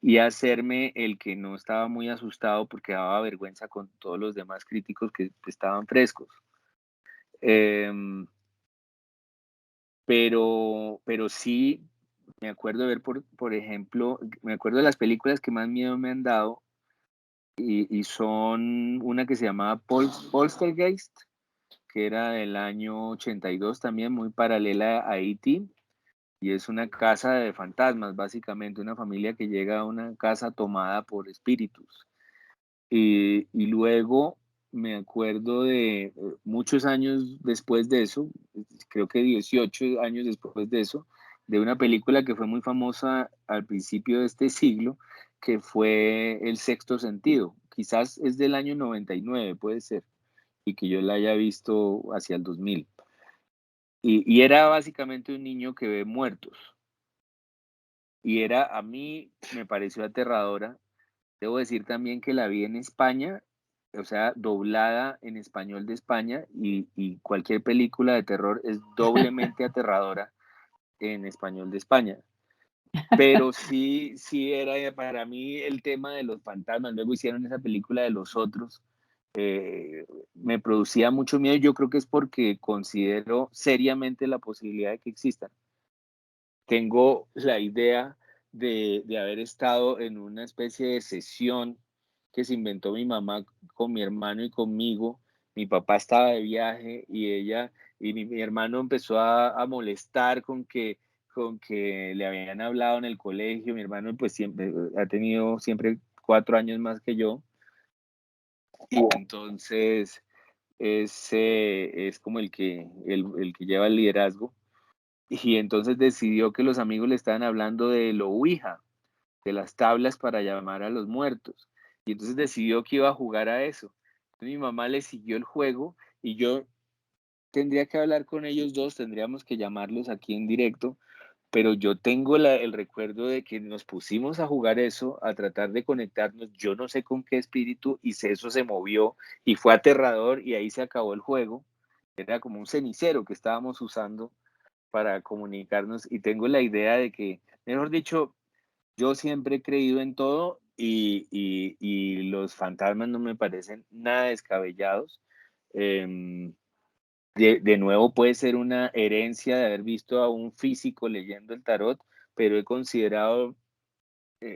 y hacerme el que no estaba muy asustado porque daba vergüenza con todos los demás críticos que estaban frescos. Em, pero sí, me acuerdo de ver, por ejemplo, me acuerdo de las películas que más miedo me han dado y son una que se llamaba Poltergeist, que era del año 82 también, muy paralela a E.T., y es una casa de fantasmas, básicamente, una familia que llega a una casa tomada por espíritus. Y luego me acuerdo de muchos años después de eso, creo que 18 años después de eso, de una película que fue muy famosa al principio de este siglo, que fue El Sexto Sentido. Quizás es del año 99, puede ser, y que yo la haya visto hacia el 2000. Y era básicamente un niño que ve muertos. Y a mí me pareció aterradora. Debo decir también que la vi en España, o sea, doblada en español de España, y cualquier película de terror es doblemente aterradora en español de España. Pero sí era para mí el tema de los fantasmas. Luego hicieron esa película de Los Otros. Me producía mucho miedo. Yo creo que es porque considero seriamente la posibilidad de que existan. Tengo la idea de haber estado en una especie de sesión que se inventó mi mamá con mi hermano y conmigo. Mi papá estaba de viaje y mi hermano empezó a molestar con que le habían hablado en el colegio. Mi hermano pues siempre ha tenido siempre 4 años más que yo, y entonces es como el que lleva el liderazgo. Y entonces decidió que los amigos le estaban hablando de lo Ouija, de las tablas para llamar a los muertos. Y entonces decidió que iba a jugar a eso. Entonces mi mamá le siguió el juego y yo tendría que hablar con ellos dos, tendríamos que llamarlos aquí en directo, pero yo tengo el recuerdo de que nos pusimos a jugar eso, a tratar de conectarnos, yo no sé con qué espíritu, y eso se movió y fue aterrador y ahí se acabó el juego. Era como un cenicero que estábamos usando para comunicarnos, y tengo la idea de que, mejor dicho, yo siempre he creído en todo y los fantasmas no me parecen nada descabellados. Em, de nuevo puede ser una herencia de haber visto a un físico leyendo el tarot, pero he considerado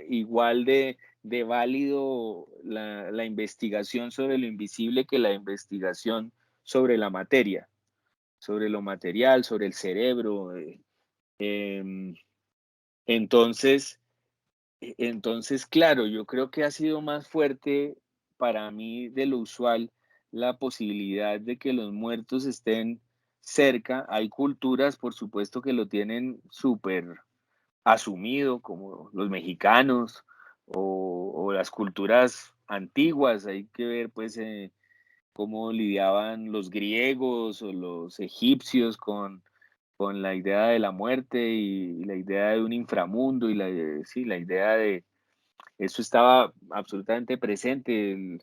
igual de válido la investigación sobre lo invisible que la investigación sobre la materia, sobre lo material, sobre el cerebro. Em, entonces, claro, yo creo que ha sido más fuerte para mí de lo usual la posibilidad de que los muertos estén cerca. Hay culturas, por supuesto, que lo tienen súper asumido, como los mexicanos o las culturas antiguas. Hay que ver, pues, cómo lidiaban los griegos o los egipcios con la idea de la muerte y la idea de un inframundo y sí, la idea de eso estaba absolutamente presente.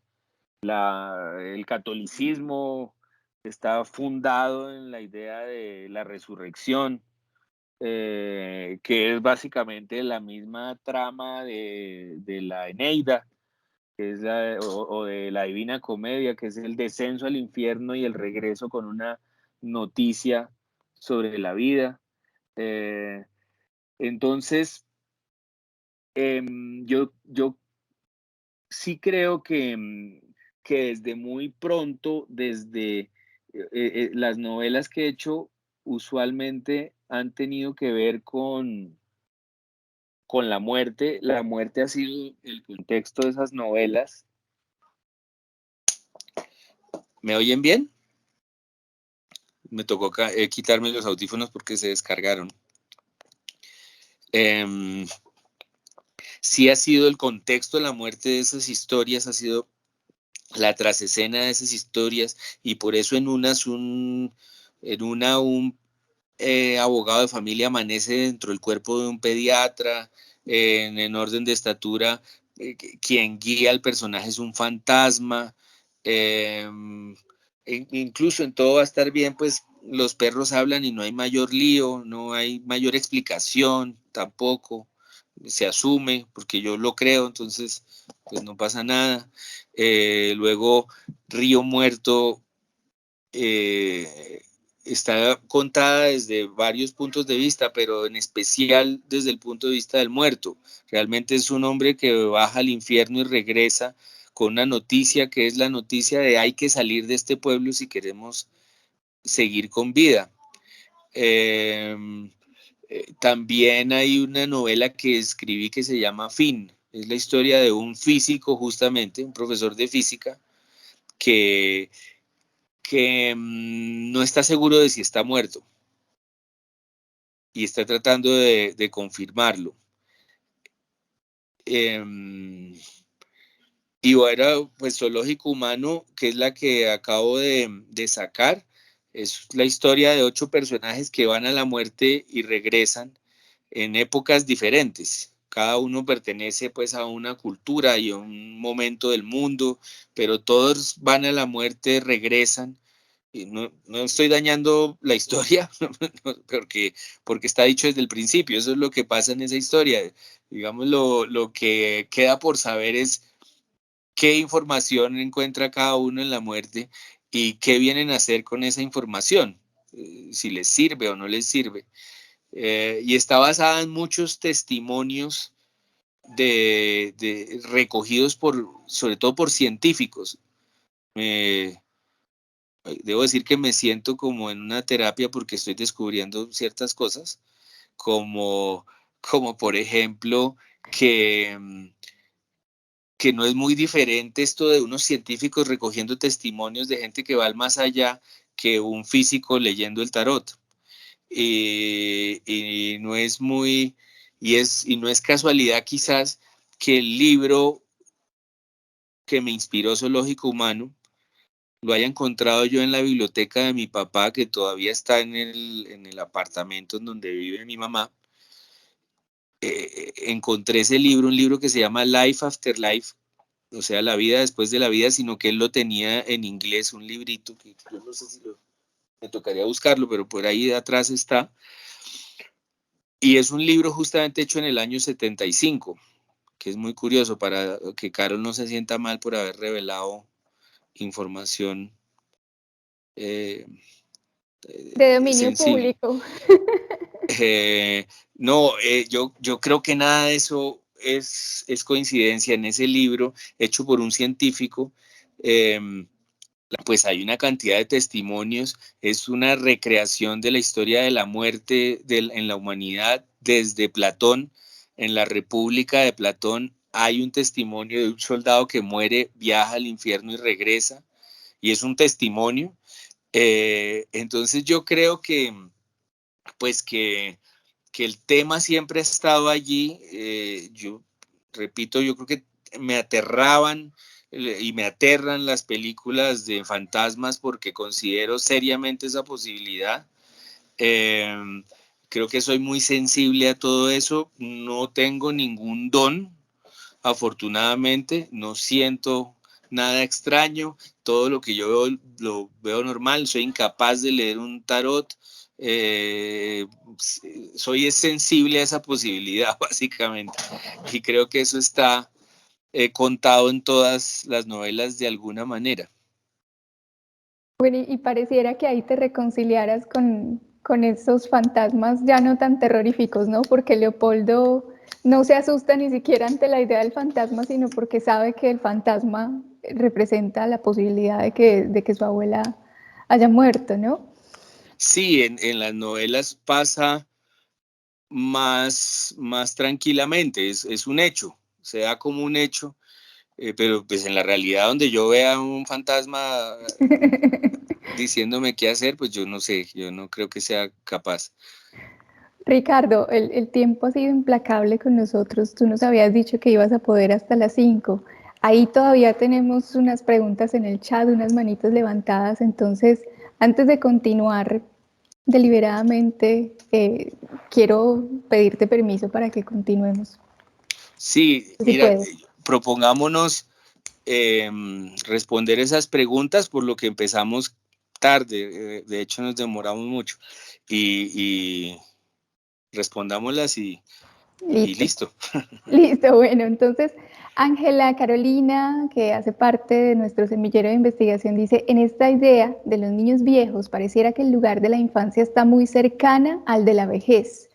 El catolicismo está fundado en la idea de la resurrección, que es básicamente la misma trama de la Eneida, que es o de la Divina Comedia, que es el descenso al infierno y el regreso con una noticia sobre la vida. Entonces, yo sí creo que desde muy pronto, desde las novelas que he hecho, usualmente han tenido que ver con la muerte. La muerte ha sido el contexto de esas novelas. ¿Me oyen bien? Me tocó quitarme los audífonos porque se descargaron. Sí ha sido el contexto de la muerte de esas historias, ha sido la trasescena de esas historias, y por eso en una un abogado de familia amanece dentro del cuerpo de un pediatra, en orden de estatura, quien guía al personaje es un fantasma, incluso en todo va a estar bien, pues los perros hablan y no hay mayor lío, no hay mayor explicación tampoco, se asume, porque yo lo creo, entonces pues no pasa nada. Luego Río Muerto está contada desde varios puntos de vista, pero en especial desde el punto de vista del muerto. Realmente es un hombre que baja al infierno y regresa con una noticia que es la noticia de hay que salir de este pueblo si queremos seguir con vida. También hay una novela que escribí que se llama Fin. Es la historia de un físico, justamente, un profesor de física, que no está seguro de si está muerto y está tratando de confirmarlo. Y bueno, pues Zoológico Humano, que es la que acabo de sacar, es la historia de 8 personajes que van a la muerte y regresan en épocas diferentes. Cada uno pertenece pues a una cultura y a un momento del mundo, pero todos van a la muerte, regresan. Y no estoy dañando la historia, porque está dicho desde el principio, eso es lo que pasa en esa historia. Digamos, lo que queda por saber es qué información encuentra cada uno en la muerte y qué vienen a hacer con esa información, si les sirve o no les sirve. Y está basada en muchos testimonios recogidos sobre todo por científicos. Debo decir que me siento como en una terapia porque estoy descubriendo ciertas cosas, como, como por ejemplo que no es muy diferente esto de unos científicos recogiendo testimonios de gente que va al más allá que un físico leyendo el tarot. Y no es muy, y no es casualidad quizás que el libro que me inspiró Zoológico Humano lo haya encontrado yo en la biblioteca de mi papá, que todavía está en el apartamento en donde vive mi mamá. Encontré ese libro, un libro que se llama Life After Life, o sea, la vida después de la vida, sino que él lo tenía en inglés, un librito que yo no sé si me tocaría buscarlo, pero por ahí atrás está. Y es un libro justamente hecho en el año 75, que es muy curioso para que Carol no se sienta mal por haber revelado información de dominio sensible. público. No, yo creo que nada de eso es coincidencia. En ese libro, hecho por un científico, pues hay una cantidad de testimonios, es una recreación de la historia de la muerte en la humanidad desde Platón. En la República de Platón hay un testimonio de un soldado que muere, viaja al infierno y regresa, y es un testimonio. Entonces yo creo que, pues que el tema siempre ha estado allí. Yo repito, yo creo que me aterraban y me aterran las películas de fantasmas porque considero seriamente esa posibilidad. Creo que soy muy sensible a todo eso. No tengo ningún don, afortunadamente. No siento nada extraño, todo lo que yo veo lo veo normal, soy incapaz de leer un tarot, soy sensible a esa posibilidad básicamente, y creo que eso está contado en todas las novelas de alguna manera. Bueno, y pareciera que ahí te reconciliaras con esos fantasmas ya no tan terroríficos, ¿no? Porque Leopoldo no se asusta ni siquiera ante la idea del fantasma, sino porque sabe que el fantasma representa la posibilidad de que su abuela haya muerto, ¿no? Sí, en las novelas pasa más tranquilamente, es un hecho, se da como un hecho, pero pues en la realidad donde yo vea un fantasma diciéndome qué hacer, pues yo no sé, yo no creo que sea capaz. Ricardo, el tiempo ha sido implacable con nosotros. Tú nos habías dicho que ibas a poder hasta las 5. Ahí todavía tenemos unas preguntas en el chat, unas manitos levantadas. Entonces, antes de continuar deliberadamente, quiero pedirte permiso para que continuemos. Sí, Si mira, puedes. propongámonos responder esas preguntas, por lo que empezamos tarde, de hecho nos demoramos mucho, y respondámoslas y listo. Listo, bueno, entonces Ángela Carolina, que hace parte de nuestro semillero de investigación, dice, en esta idea de los niños viejos, pareciera que el lugar de la infancia está muy cercana al de la vejez.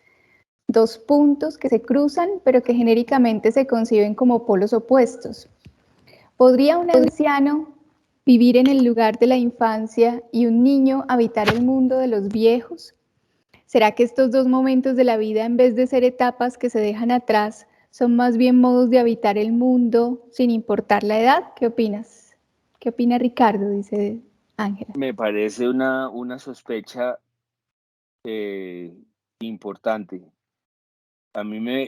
Dos puntos que se cruzan, pero que genéricamente se conciben como polos opuestos. ¿Podría un anciano vivir en el lugar de la infancia y un niño habitar el mundo de los viejos? ¿Será que estos dos momentos de la vida, en vez de ser etapas que se dejan atrás, son más bien modos de habitar el mundo sin importar la edad? ¿Qué opinas? ¿Qué opina Ricardo? Dice Ángela. Me parece una sospecha importante.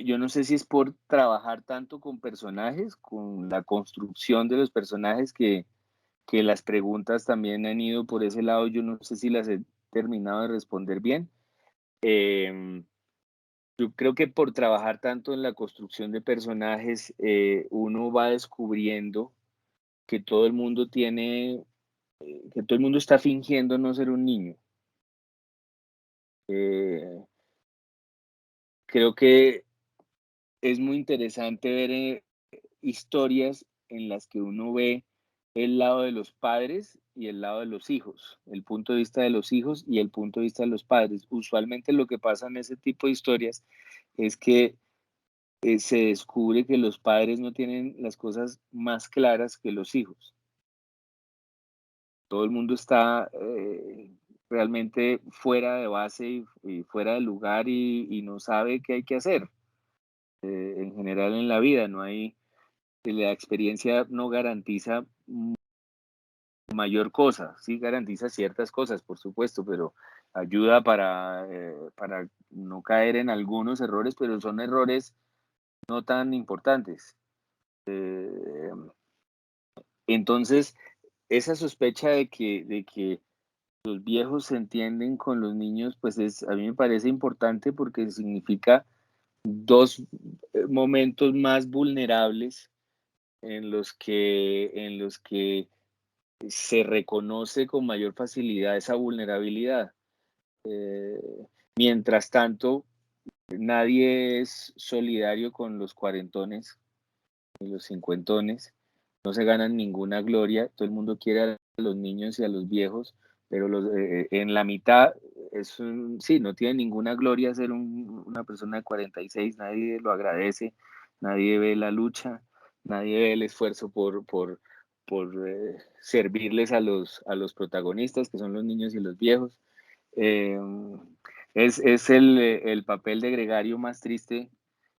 Yo no sé si es por trabajar tanto con personajes, con la construcción de los personajes, que las preguntas también han ido por ese lado. Yo no sé si las he terminado de responder bien. Yo creo que por trabajar tanto en la construcción de personajes, uno va descubriendo que todo el mundo que todo el mundo está fingiendo no ser un niño. Creo que es muy interesante ver historias en las que uno ve el lado de los padres y el lado de los hijos, el punto de vista de los hijos y el punto de vista de los padres. Usualmente lo que pasa en ese tipo de historias es que se descubre que los padres no tienen las cosas más claras que los hijos. Todo el mundo está realmente fuera de base y fuera de lugar y no sabe qué hay que hacer. En general en la vida no hay, la experiencia no garantiza mayor cosa, sí garantiza ciertas cosas, por supuesto, pero ayuda para no caer en algunos errores, pero son errores no tan importantes. Eh, entonces, esa sospecha de que los viejos se entienden con los niños, pues a mí me parece importante porque significa dos momentos más vulnerables en los que se reconoce con mayor facilidad esa vulnerabilidad. Eh, Mientras tanto, nadie es solidario con los cuarentones y los cincuentones, no se ganan ninguna gloria, todo el mundo quiere a los niños y a los viejos, pero en la mitad, sí, no tiene ninguna gloria ser una persona de 46, nadie lo agradece, nadie ve la lucha, nadie ve el esfuerzo por servirles a los protagonistas, que son los niños y los viejos. Eh, es el papel de gregario más triste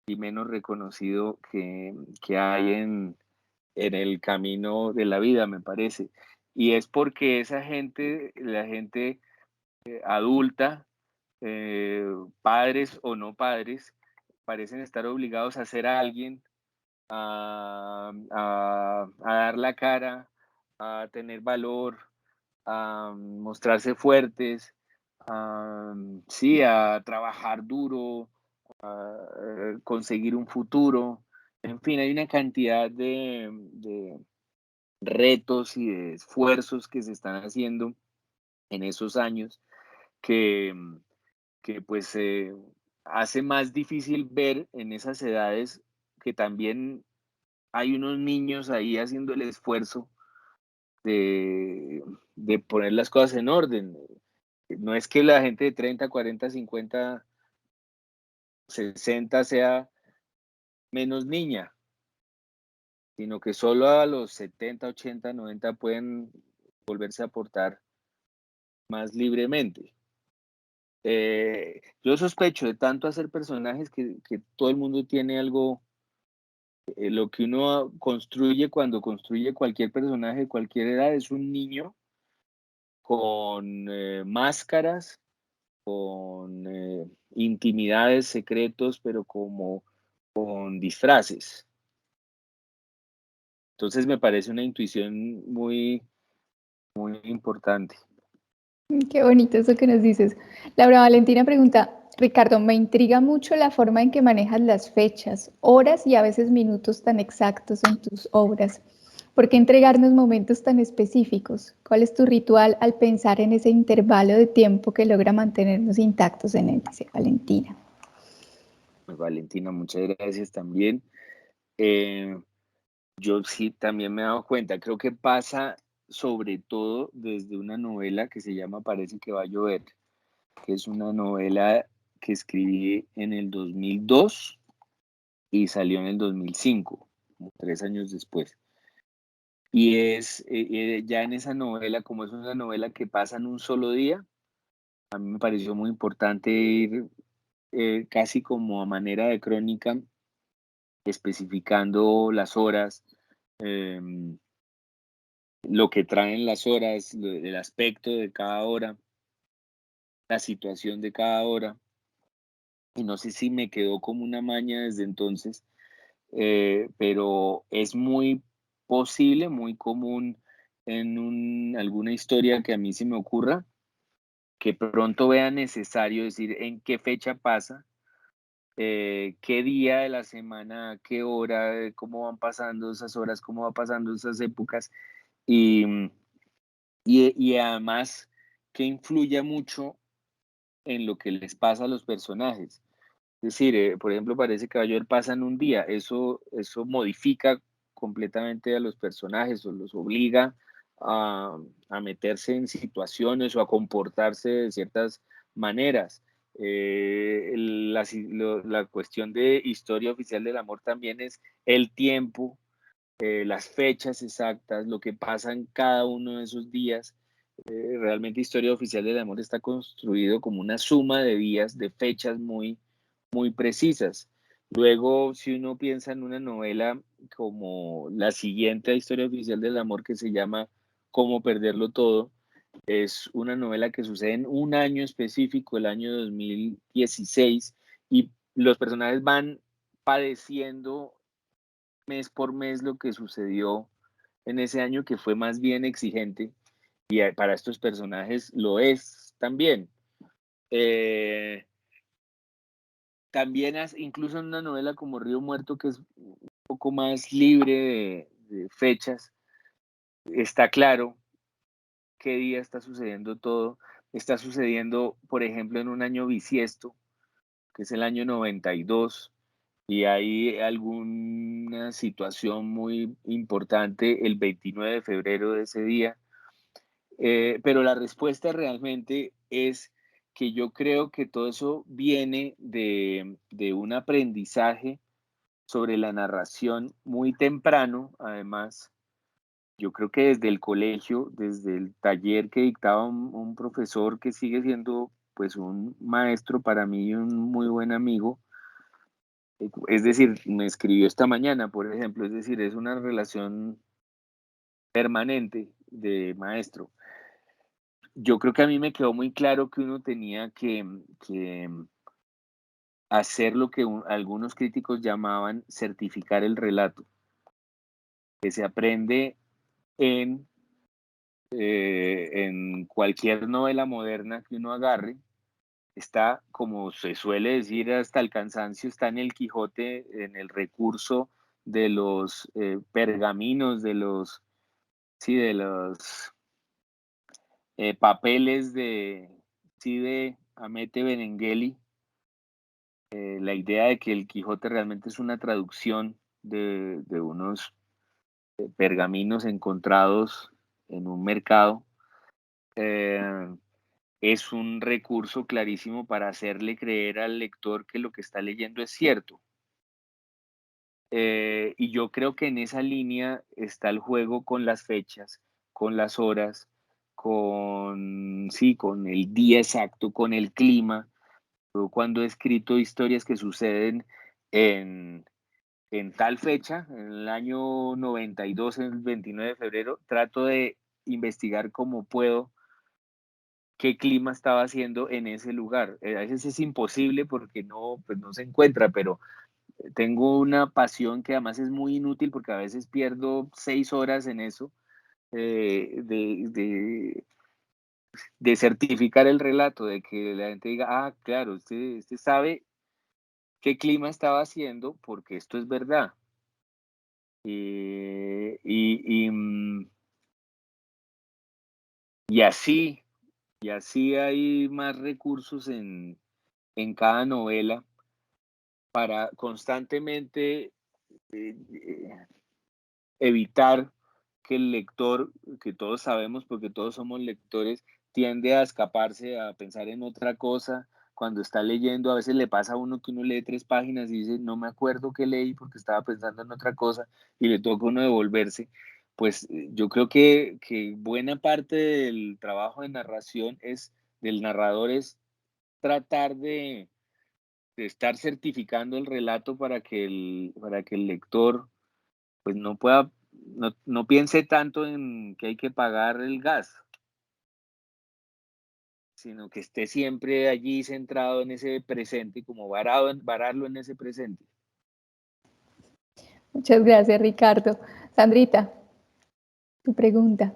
y menos reconocido que hay en el camino de la vida, me parece. Y es porque esa gente, la gente adulta, padres o no padres, parecen estar obligados a ser alguien, a dar la cara, a tener valor, a mostrarse fuertes, sí, a trabajar duro, a conseguir un futuro. En fin, hay una cantidad retos y de esfuerzos que se están haciendo en esos años que pues hace más difícil ver en esas edades que también hay unos niños ahí haciendo el esfuerzo de poner las cosas en orden. No es que la gente de 30, 40, 50, 60 sea menos niña, sino que solo a los 70, 80, 90 pueden volverse a portar más libremente. Yo sospecho de tanto hacer personajes que todo el mundo tiene algo, lo que uno construye cuando construye cualquier personaje de cualquier edad es un niño con máscaras, con intimidades, secretos, pero como con disfraces. Entonces me parece una intuición muy, muy importante. Qué bonito eso que nos dices. Laura Valentina pregunta, Ricardo, me intriga mucho la forma en que manejas las fechas, horas y a veces minutos tan exactos en tus obras. ¿Por qué entregarnos momentos tan específicos? ¿Cuál es tu ritual al pensar en ese intervalo de tiempo que logra mantenernos intactos en él? Dice Valentina. Pues, Valentina, muchas gracias también. Yo sí también me he dado cuenta, creo que pasa sobre todo desde una novela que se llama Parece que va a llover, que es una novela que escribí en el 2002 y salió en el 2005, como 3 años después. Y es ya en esa novela, como es una novela que pasa en un solo día, a mí me pareció muy importante ir casi como a manera de crónica, especificando las horas, lo que traen las horas, el aspecto de cada hora, la situación de cada hora. Y no sé si me quedó como una maña desde entonces, pero es muy posible, muy común en alguna historia que a mí se me ocurra, que pronto vea necesario decir en qué fecha pasa, qué día de la semana, qué hora, cómo van pasando esas horas, cómo van pasando esas épocas y, y además que influya mucho en lo que les pasa a los personajes. Es decir, por ejemplo, parece que va a llover pasa en un día. Eso modifica completamente a los personajes o los obliga a, a meterse en situaciones o a comportarse de ciertas maneras. La cuestión de historia oficial del amor también es el tiempo, las fechas exactas, lo que pasa en cada uno de esos días. Realmente Historia Oficial del Amor está construido como una suma de días, de fechas muy, muy precisas. Luego, si uno piensa en una novela como la siguiente a Historia Oficial del Amor, que se llama Cómo perderlo todo, es una novela que sucede en un año específico, el año 2016, y los personajes van padeciendo mes por mes lo que sucedió en ese año, que fue más bien exigente, y para estos personajes lo es también. También incluso en una novela como Río Muerto, que es un poco más libre de fechas, está claro qué día está sucediendo todo. Está sucediendo, por ejemplo, en un año bisiesto, que es el año 92, y hay alguna situación muy importante el 29 de febrero de ese día. Pero la respuesta realmente es que yo creo que todo eso viene de un aprendizaje sobre la narración muy temprano, además. Yo creo que desde el colegio, desde el taller que dictaba un profesor que sigue siendo pues un maestro para mí y un muy buen amigo, es decir, me escribió esta mañana, por ejemplo, es decir, es una relación permanente de maestro. Yo creo que a mí me quedó muy claro que uno tenía que hacer lo que algunos críticos llamaban certificar el relato, que se aprende en, en cualquier novela moderna que uno agarre. Está, como se suele decir hasta el cansancio, está en el Quijote, en el recurso de los pergaminos, de los sí, de los papeles de Cide Hamete Benengeli, la idea de que el Quijote realmente es una traducción de unos pergaminos encontrados en un mercado, es un recurso clarísimo para hacerle creer al lector que lo que está leyendo es cierto. Y yo creo que en esa línea está el juego con las fechas, con las horas, con el día exacto, con el clima. Yo cuando he escrito historias que suceden en, en tal fecha, en el año 92, el 29 de febrero, trato de investigar como puedo qué clima estaba haciendo en ese lugar. A veces es imposible porque pues no se encuentra, pero tengo una pasión que además es muy inútil porque a veces pierdo 6 horas en eso, de certificar el relato, de que la gente diga, ah, claro, usted sabe qué clima estaba haciendo porque esto es verdad. Y así hay más recursos en cada novela para constantemente evitar que el lector, que todos sabemos porque todos somos lectores, tiende a escaparse, a pensar en otra cosa. Cuando está leyendo, a veces le pasa a uno que uno lee 3 páginas y dice, no me acuerdo qué leí porque estaba pensando en otra cosa y le toca a uno devolverse. Pues yo creo que buena parte del trabajo de narración del narrador es tratar de estar certificando el relato para que el lector pues no piense tanto en que hay que pagar el gas, sino que esté siempre allí centrado en ese presente, como vararlo en ese presente. Muchas gracias, Ricardo. Sandrita, tu pregunta.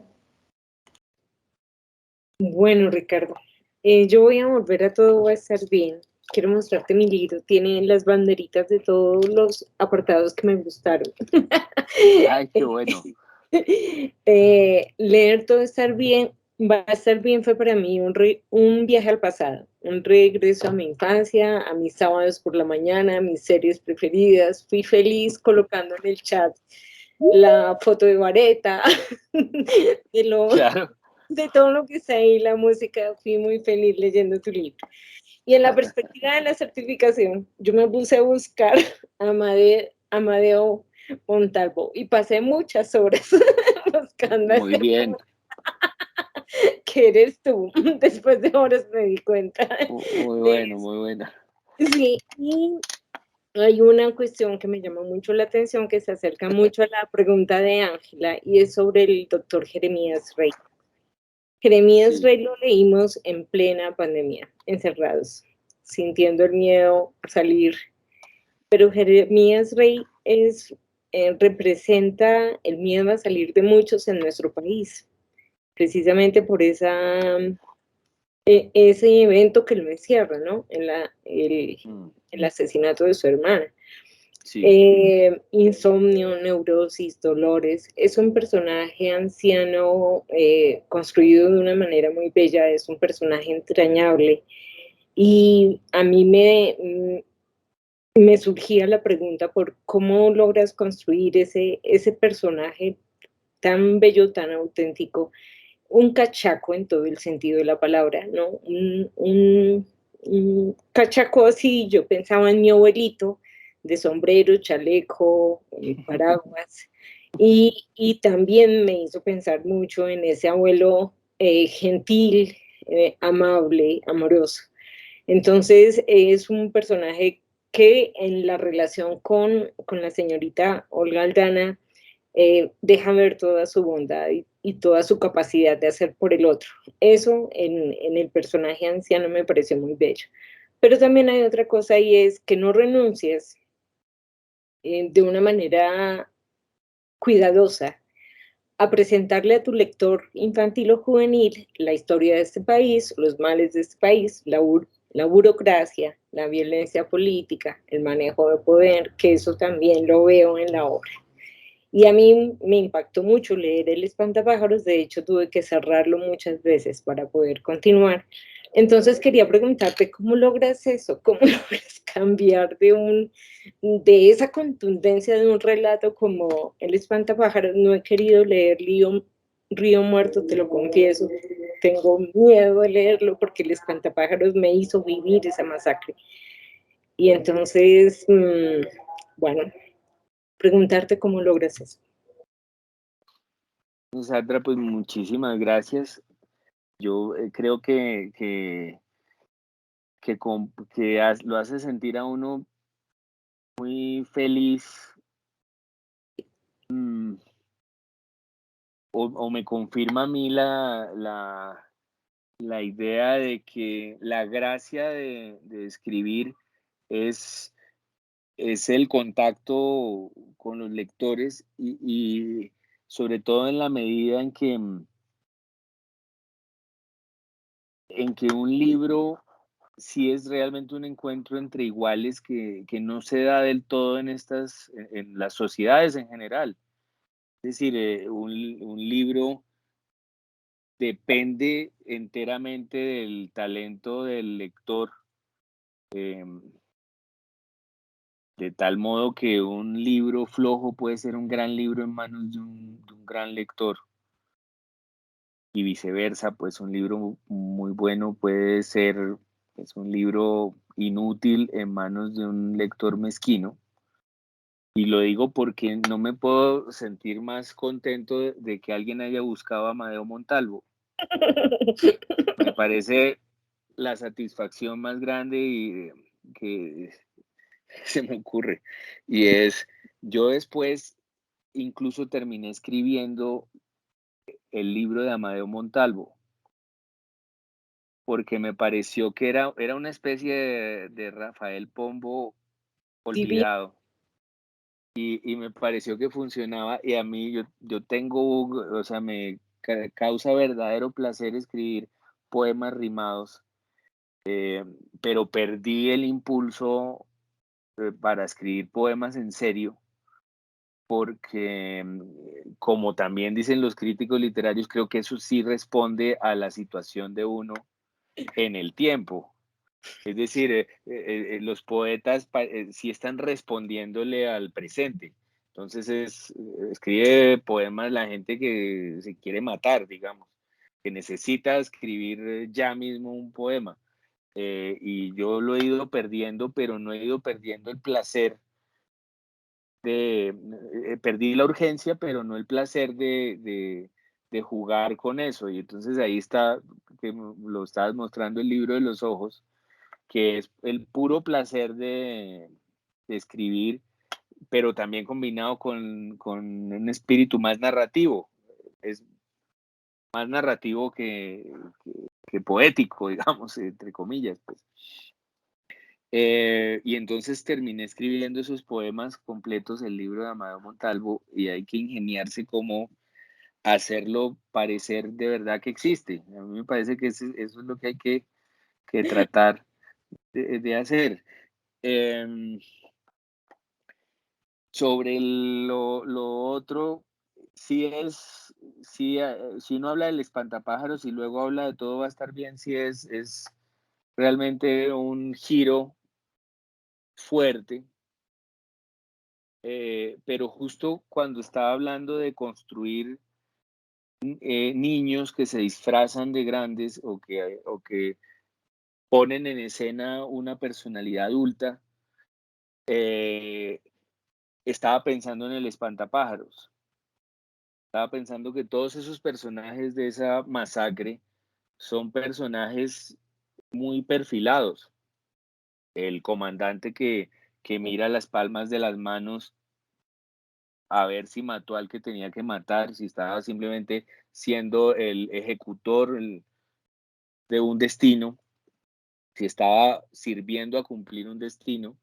Bueno, Ricardo, yo voy a volver a Todo va a estar bien. Quiero mostrarte mi libro. Tiene las banderitas de todos los apartados que me gustaron. Ay, qué bueno. Leer Todo va a estar bien fue para mí un viaje al pasado, un regreso a mi infancia, a mis sábados por la mañana, a mis series preferidas. Fui feliz colocando en el chat la foto de Vareta, Claro. de todo lo que está ahí, la música. Fui muy feliz leyendo tu libro. Y en la perspectiva de la certificación, yo me puse a buscar a Amadeo Montalvo y pasé muchas horas buscando Muy bien. que eres tú. Después de horas me di cuenta. Muy bueno, muy buena. Sí, y hay una cuestión que me llama mucho la atención, que se acerca mucho a la pregunta de Ángela, y es sobre el doctor Jeremías Rey. Jeremías Rey lo leímos en plena pandemia, encerrados, sintiendo el miedo a salir. Pero Jeremías Rey representa el miedo a salir de muchos en nuestro país, precisamente por ese evento que lo encierra, ¿no? El asesinato de su hermana. Sí. Insomnio, neurosis, dolores. Es un personaje anciano construido de una manera muy bella, es un personaje entrañable. Y a mí me surgía la pregunta por cómo logras construir ese personaje tan bello, tan auténtico, un cachaco en todo el sentido de la palabra, ¿no? Un cachaco así, yo pensaba en mi abuelito, de sombrero, chaleco, paraguas, y también me hizo pensar mucho en ese abuelo gentil, amable, amoroso. Entonces es un personaje que en la relación con la señorita Olga Aldana deja ver toda su bondad y toda su capacidad de hacer por el otro. Eso en el personaje anciano me pareció muy bello. Pero también hay otra cosa, y es que no renuncies de una manera cuidadosa a presentarle a tu lector infantil o juvenil la historia de este país, los males de este país, la burocracia, la violencia política, el manejo de poder, que eso también lo veo en la obra. Y a mí me impactó mucho leer El Espantapájaros, de hecho tuve que cerrarlo muchas veces para poder continuar. Entonces quería preguntarte, ¿cómo logras eso? ¿Cómo logras cambiar de esa contundencia de un relato como El Espantapájaros? No he querido leer Río Muerto, te lo confieso. Tengo miedo de leerlo porque El Espantapájaros me hizo vivir esa masacre. Y entonces, bueno, preguntarte cómo logras eso. Sandra, pues muchísimas gracias. Yo creo que lo hace sentir a uno muy feliz, o me confirma a mí la idea de que la gracia de escribir es el contacto con los lectores y sobre todo en la medida en que un libro sí es realmente un encuentro entre iguales que no se da del todo en las sociedades en general. Es decir, un libro depende enteramente del talento del lector, de tal modo que un libro flojo puede ser un gran libro en manos de un gran lector. Y viceversa, pues un libro muy bueno puede ser un libro inútil en manos de un lector mezquino. Y lo digo porque no me puedo sentir más contento de que alguien haya buscado a Amadeo Montalvo. Me parece la satisfacción más grande que se me ocurre. Y yo después incluso terminé escribiendo el libro de Amadeo Montalvo, porque me pareció que era una especie de Rafael Pombo olvidado. Y me pareció que funcionaba y a mí yo tengo, o sea, me causa verdadero placer escribir poemas rimados, pero perdí el impulso para escribir poemas en serio, porque como también dicen los críticos literarios, creo que eso sí responde a la situación de uno en el tiempo. Es decir, los poetas sí están respondiéndole al presente. Entonces escribe poemas la gente que se quiere matar, digamos, que necesita escribir ya mismo un poema. Y yo lo he ido perdiendo, pero no he ido perdiendo el placer perdí la urgencia, pero no el placer de jugar con eso. Y entonces ahí está, que lo estabas mostrando el libro de los ojos, que es el puro placer de escribir, pero también combinado con un espíritu más narrativo. Es más narrativo que poético, digamos, entre comillas, pues. Y entonces terminé escribiendo esos poemas completos, el libro de Amadeo Montalvo, y hay que ingeniarse cómo hacerlo parecer de verdad que existe. A mí me parece que eso es lo que hay que tratar de hacer. Sobre lo otro, si uno habla del espantapájaros y luego habla de todo va a estar bien, si es realmente un giro fuerte. Pero justo cuando estaba hablando de construir niños que se disfrazan de grandes o que ponen en escena una personalidad adulta, estaba pensando en el espantapájaros. Estaba pensando que todos esos personajes de esa masacre son personajes muy perfilados. El comandante que mira las palmas de las manos a ver si mató al que tenía que matar, si estaba simplemente siendo el ejecutor de un destino, si estaba sirviendo a cumplir un destino,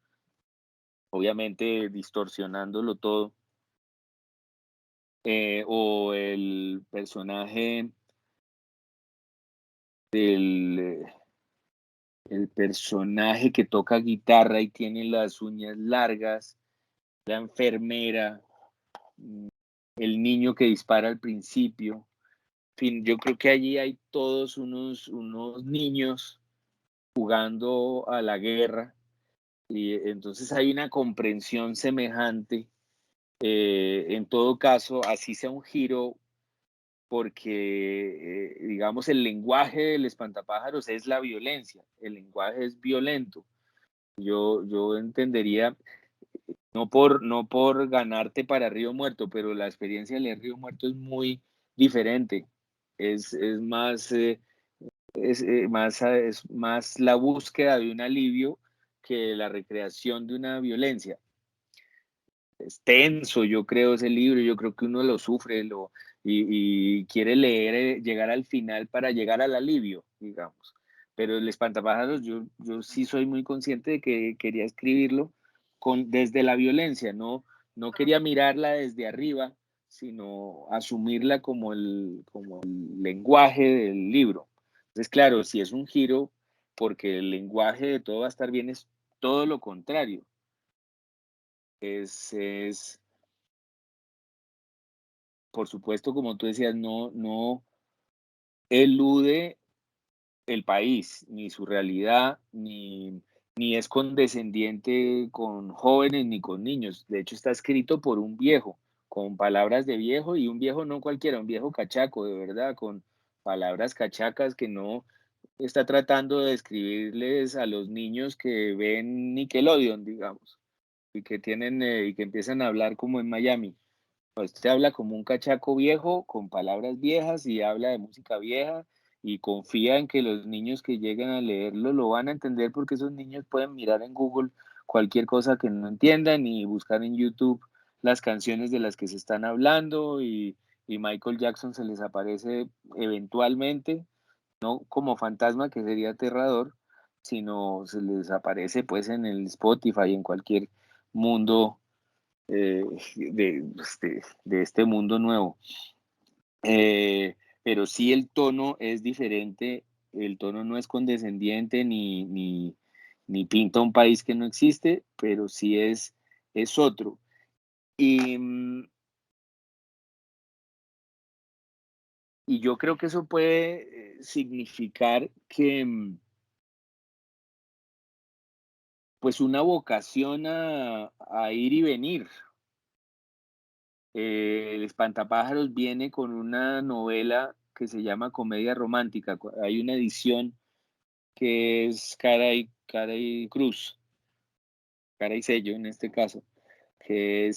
obviamente distorsionándolo todo. O el personaje del el personaje que toca guitarra y tiene las uñas largas, la enfermera, el niño que dispara al principio. En fin, yo creo que allí hay todos unos niños jugando a la guerra, y entonces hay una comprensión semejante. En todo caso, así sea un giro, porque, digamos, el lenguaje del espantapájaros es la violencia, el lenguaje es violento. Yo entendería, no por ganarte para Río Muerto, pero la experiencia de leer Río Muerto es muy diferente. Es más, es más la búsqueda de un alivio que la recreación de una violencia. Es tenso, yo creo, ese libro, yo creo que uno lo sufre y quiere leer, llegar al final para llegar al alivio, digamos. Pero el espantapájaros, yo sí soy muy consciente de que quería escribirlo desde la violencia, no quería mirarla desde arriba, sino asumirla como el lenguaje del libro. Entonces, claro, si es un giro, porque el lenguaje de todo va a estar bien, es todo lo contrario. Es por supuesto, como tú decías, no elude el país, ni su realidad, ni es condescendiente con jóvenes ni con niños. De hecho, está escrito por un viejo, con palabras de viejo, y un viejo no cualquiera, un viejo cachaco, de verdad, con palabras cachacas que no está tratando de escribirles a los niños que ven Nickelodeon, digamos, y que tienen y que empiezan a hablar como en Miami. Usted habla como un cachaco viejo, con palabras viejas, y habla de música vieja, y confía en que los niños que lleguen a leerlo lo van a entender, porque esos niños pueden mirar en Google cualquier cosa que no entiendan y buscar en YouTube las canciones de las que se están hablando, y Michael Jackson se les aparece eventualmente, no como fantasma, que sería aterrador, sino se les aparece pues en el Spotify, en cualquier mundo de este mundo nuevo. Pero sí, el tono es diferente, el tono no es condescendiente ni pinta un país que no existe, pero sí es otro. Y, y yo creo que eso puede significar que pues una vocación a ir y venir. El Espantapájaros viene con una novela que se llama Comedia Romántica. Hay una edición que es cara y cruz, cara y sello en este caso, que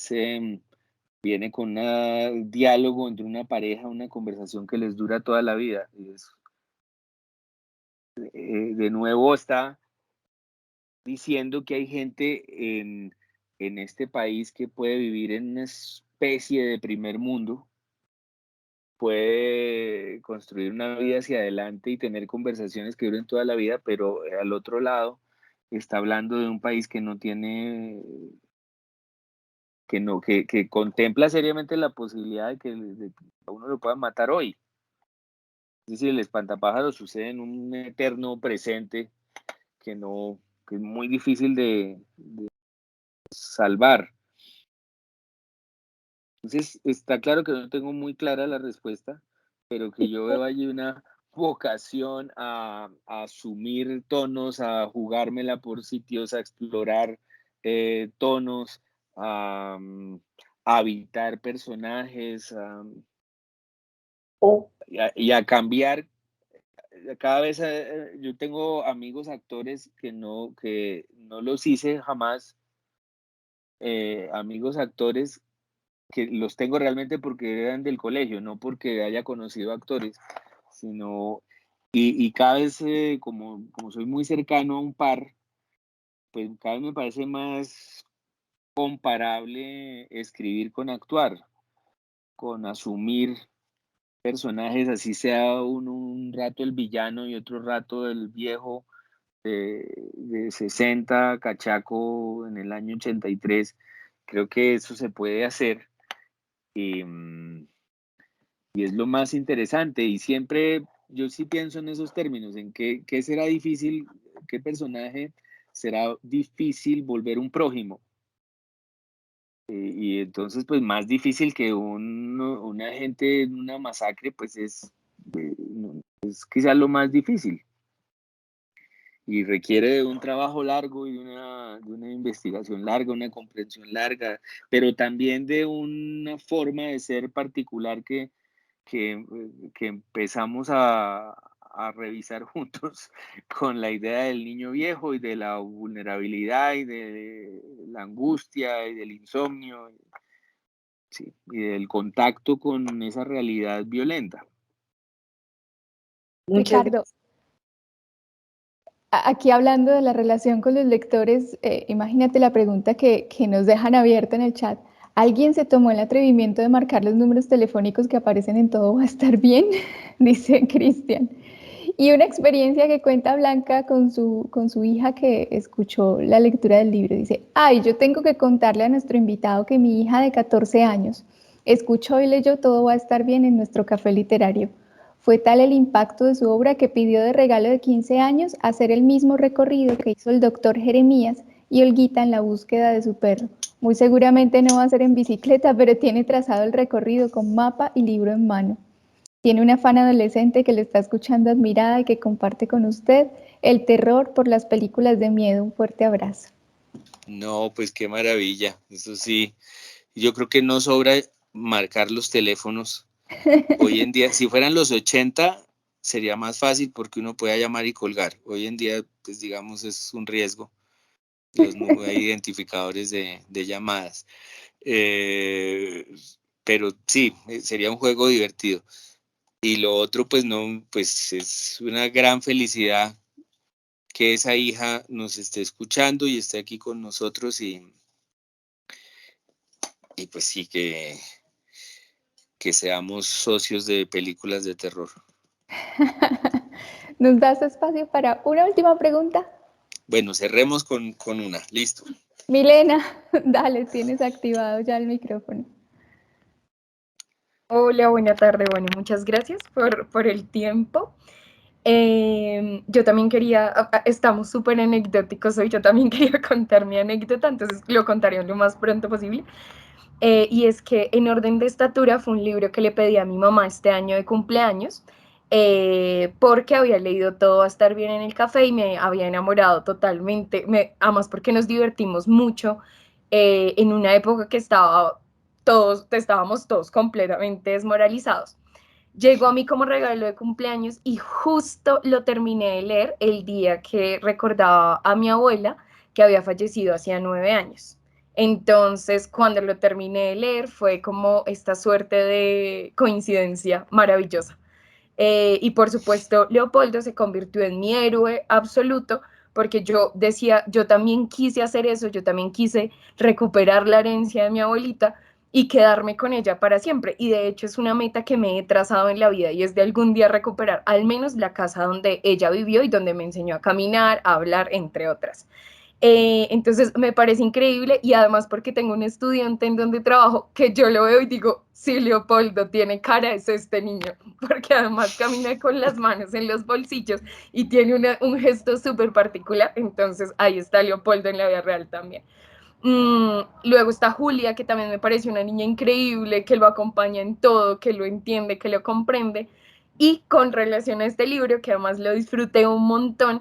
viene con un diálogo entre una pareja, una conversación que les dura toda la vida. De nuevo está diciendo que hay gente en este país que puede vivir en una especie de primer mundo, puede construir una vida hacia adelante y tener conversaciones que duren toda la vida, pero al otro lado está hablando de un país que no tiene, que contempla seriamente la posibilidad de que a uno lo puedan matar hoy. Es decir, el espantapájaros sucede en un eterno presente que no, que es muy difícil de salvar. Entonces, está claro que no tengo muy clara la respuesta, pero que yo veo allí una vocación a asumir tonos, a jugármela por sitios, a explorar tonos, a habitar personajes, y a cambiar. Cada vez yo tengo amigos actores que no los hice jamás, amigos actores que los tengo realmente porque eran del colegio, no porque haya conocido actores, sino, y cada vez como soy muy cercano a un par, pues cada vez me parece más comparable escribir con actuar, con asumir personajes, así sea un rato el villano y otro rato el viejo de 60, cachaco en el año 83. Creo que eso se puede hacer. Y es lo más interesante, y siempre yo sí pienso en esos términos, en qué será difícil, qué personaje será difícil volver un prójimo. Y entonces, pues más difícil que un agente en una masacre, pues es quizás lo más difícil. Y requiere de un trabajo largo y de una investigación larga, una comprensión larga, pero también de una forma de ser particular que empezamos a revisar juntos con la idea del niño viejo y de la vulnerabilidad y de la angustia y del insomnio, sí, y del contacto con esa realidad violenta. Muchas Ricardo, aquí hablando de la relación con los lectores, imagínate la pregunta que nos dejan abierta en el chat. ¿Alguien se tomó el atrevimiento de marcar los números telefónicos que aparecen en Todo va a estar bien? Dice Cristian. Y una experiencia que cuenta Blanca con su hija que escuchó la lectura del libro. Dice, ay, yo tengo que contarle a nuestro invitado que mi hija de 14 años escuchó y leyó Todo va a estar bien en nuestro café literario. Fue tal el impacto de su obra que pidió de regalo de 15 años hacer el mismo recorrido que hizo el doctor Jeremías y Olguita en la búsqueda de su perro. Muy seguramente no va a ser en bicicleta, pero tiene trazado el recorrido con mapa y libro en mano. Tiene una fan adolescente que le está escuchando admirada y que comparte con usted el terror por las películas de miedo. Un fuerte abrazo. No, pues qué maravilla. Eso sí, yo creo que no sobra marcar los teléfonos. Hoy en día, si fueran los 80, sería más fácil porque uno puede llamar y colgar. Hoy en día, pues digamos, es un riesgo. Hay identificadores de llamadas. Eh, pero sí, sería un juego divertido. Y lo otro, pues no, pues es una gran felicidad que esa hija nos esté escuchando y esté aquí con nosotros y pues sí que seamos socios de películas de terror. ¿Nos das espacio para una última pregunta? Bueno, cerremos con una. Listo. Milena, dale, tienes activado ya el micrófono. Hola, buena tarde. Bueno, muchas gracias por el tiempo. Yo también quería, estamos súper anecdóticos hoy, yo también quería contar mi anécdota, entonces lo contaré lo más pronto posible. Y es que En orden de estatura fue un libro que le pedí a mi mamá este año de cumpleaños, porque había leído Todo va a estar bien en el café y me había enamorado totalmente, además porque nos divertimos mucho en una época que estábamos todos completamente desmoralizados. Llegó a mí como regalo de cumpleaños y justo lo terminé de leer el día que recordaba a mi abuela que había fallecido hacía 9 años. Entonces, cuando lo terminé de leer, fue como esta suerte de coincidencia maravillosa. Y por supuesto, Leopoldo se convirtió en mi héroe absoluto, porque yo decía, yo también quise hacer eso, yo también quise recuperar la herencia de mi abuelita y quedarme con ella para siempre. Y de hecho es una meta que me he trazado en la vida y es de algún día recuperar al menos la casa donde ella vivió y donde me enseñó a caminar, a hablar, entre otras. Entonces me parece increíble y además porque tengo un estudiante en donde trabajo que yo lo veo y digo, sí, Leopoldo tiene cara, es este niño, porque además camina con las manos en los bolsillos y tiene un gesto súper particular, entonces ahí está Leopoldo en la vida real también. Luego está Julia, que también me parece una niña increíble, que lo acompaña en todo, que lo entiende, que lo comprende. Y con relación a este libro, que además lo disfruté un montón,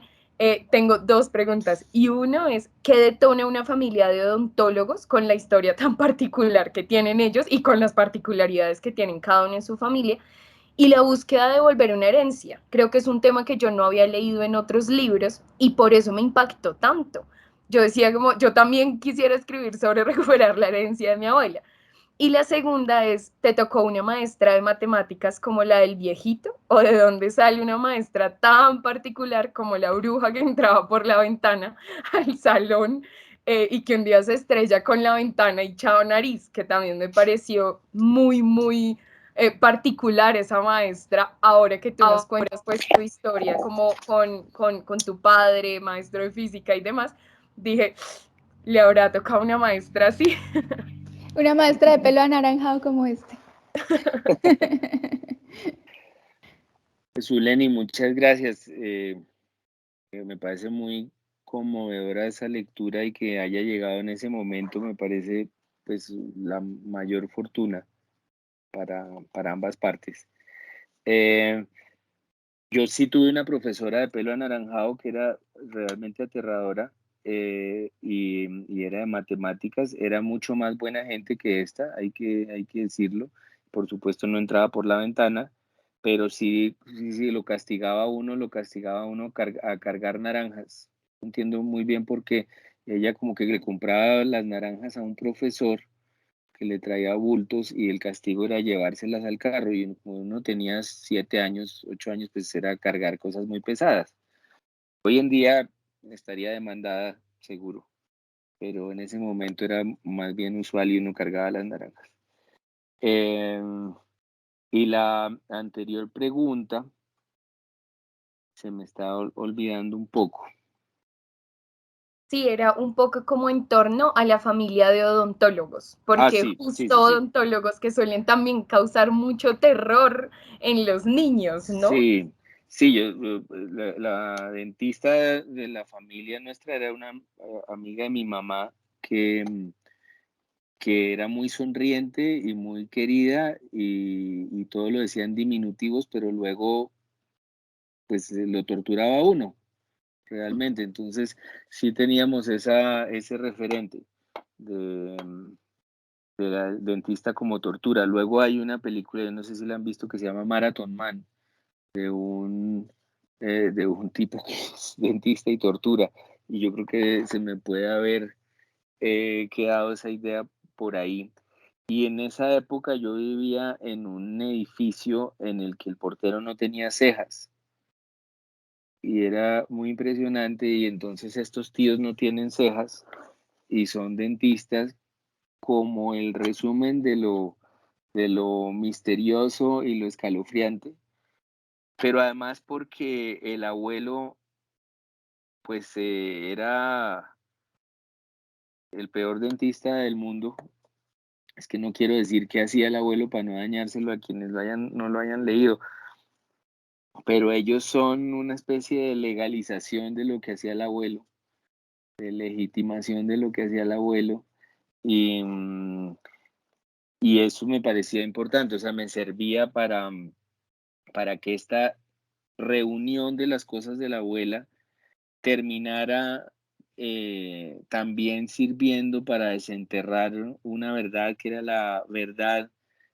tengo dos preguntas. Y uno es, ¿qué detona una familia de odontólogos con la historia tan particular que tienen ellos y con las particularidades que tienen cada uno en su familia? Y la búsqueda de devolver una herencia. Creo que es un tema que yo no había leído en otros libros y por eso me impactó tanto. Yo decía como, yo también quisiera escribir sobre recuperar la herencia de mi abuela. Y la segunda es, ¿te tocó una maestra de matemáticas como la del viejito? ¿O de dónde sale una maestra tan particular como la bruja que entraba por la ventana al salón y que un día se estrella con la ventana y chao nariz? Que también me pareció muy particular esa maestra. Ahora que tú nos cuentas pues tu historia como con tu padre, maestro de física y demás, dije, le habrá tocado una maestra así. Una maestra de pelo anaranjado como este. Zuleni, muchas gracias. Me parece muy conmovedora esa lectura y que haya llegado en ese momento, me parece pues la mayor fortuna para ambas partes. Yo sí tuve una profesora de pelo anaranjado que era realmente aterradora, y era de matemáticas, era mucho más buena gente que esta, hay que decirlo. Por supuesto no entraba por la ventana, pero sí, lo castigaba a uno, a cargar naranjas. No entiendo muy bien por qué ella como que le compraba las naranjas a un profesor que le traía bultos y el castigo era llevárselas al carro y como uno tenía 7 años, 8 años, pues era cargar cosas muy pesadas. Hoy en día estaría demandada seguro, pero en ese momento era más bien usual y uno cargaba las naranjas. Y la anterior pregunta se me está olvidando un poco. Sí, era un poco como en torno a la familia de odontólogos, porque Sí. justo odontólogos que suelen también causar mucho terror en los niños, ¿no? Sí, la dentista de la familia nuestra era una amiga de mi mamá que era muy sonriente y muy querida y todo lo decía en diminutivos, pero luego pues lo torturaba a uno realmente. Entonces sí teníamos ese referente de, de la dentista como tortura. Luego hay una película, yo no sé si la han visto, que se llama Marathon Man, de un tipo que es dentista y tortura. Y yo creo que se me puede haber quedado esa idea por ahí. Y en esa época yo vivía en un edificio en el que el portero no tenía cejas. Y era muy impresionante. Y entonces estos tíos no tienen cejas y son dentistas, como el resumen de lo misterioso y lo escalofriante. Pero además porque el abuelo pues era el peor dentista del mundo. Es que no quiero decir qué hacía el abuelo para no dañárselo a quienes no lo hayan leído, pero ellos son una especie de legalización de lo que hacía el abuelo, de legitimación de lo que hacía el abuelo, y, y eso me parecía importante, o sea, me servía para que esta reunión de las cosas de la abuela terminara también sirviendo para desenterrar una verdad que era la verdad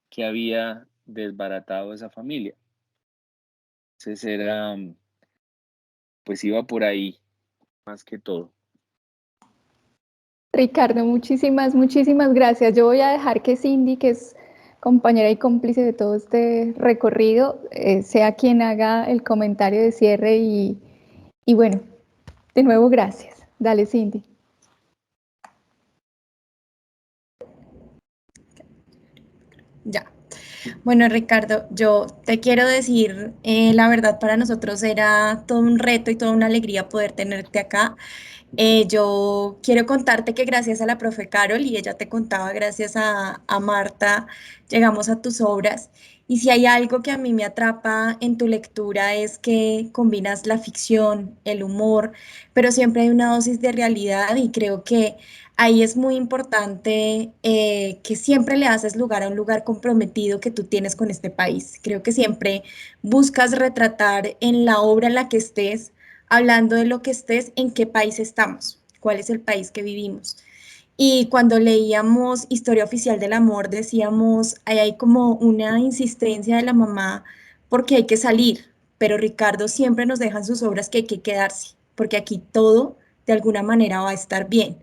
que había desbaratado esa familia. Entonces era, pues iba por ahí, más que todo. Ricardo, muchísimas gracias. Yo voy a dejar que Cindy, que es compañera y cómplice de todo este recorrido, sea quien haga el comentario de cierre y bueno, de nuevo gracias. Dale, Cindy. Ya. Bueno, Ricardo, yo te quiero decir, la verdad para nosotros era todo un reto y toda una alegría poder tenerte acá. Yo quiero contarte que gracias a la profe Carol, y ella te contaba, gracias a Marta, llegamos a tus obras. Y si hay algo que a mí me atrapa en tu lectura es que combinas la ficción, el humor, pero siempre hay una dosis de realidad y creo que ahí es muy importante que siempre le haces lugar a un lugar comprometido que tú tienes con este país. Creo que siempre buscas retratar en la obra en la que estés, hablando de lo que estés, en qué país estamos, cuál es el país que vivimos. Y cuando leíamos Historia Oficial del Amor, decíamos, ahí hay como una insistencia de la mamá porque hay que salir, pero Ricardo siempre nos deja en sus obras que hay que quedarse, porque aquí todo de alguna manera va a estar bien.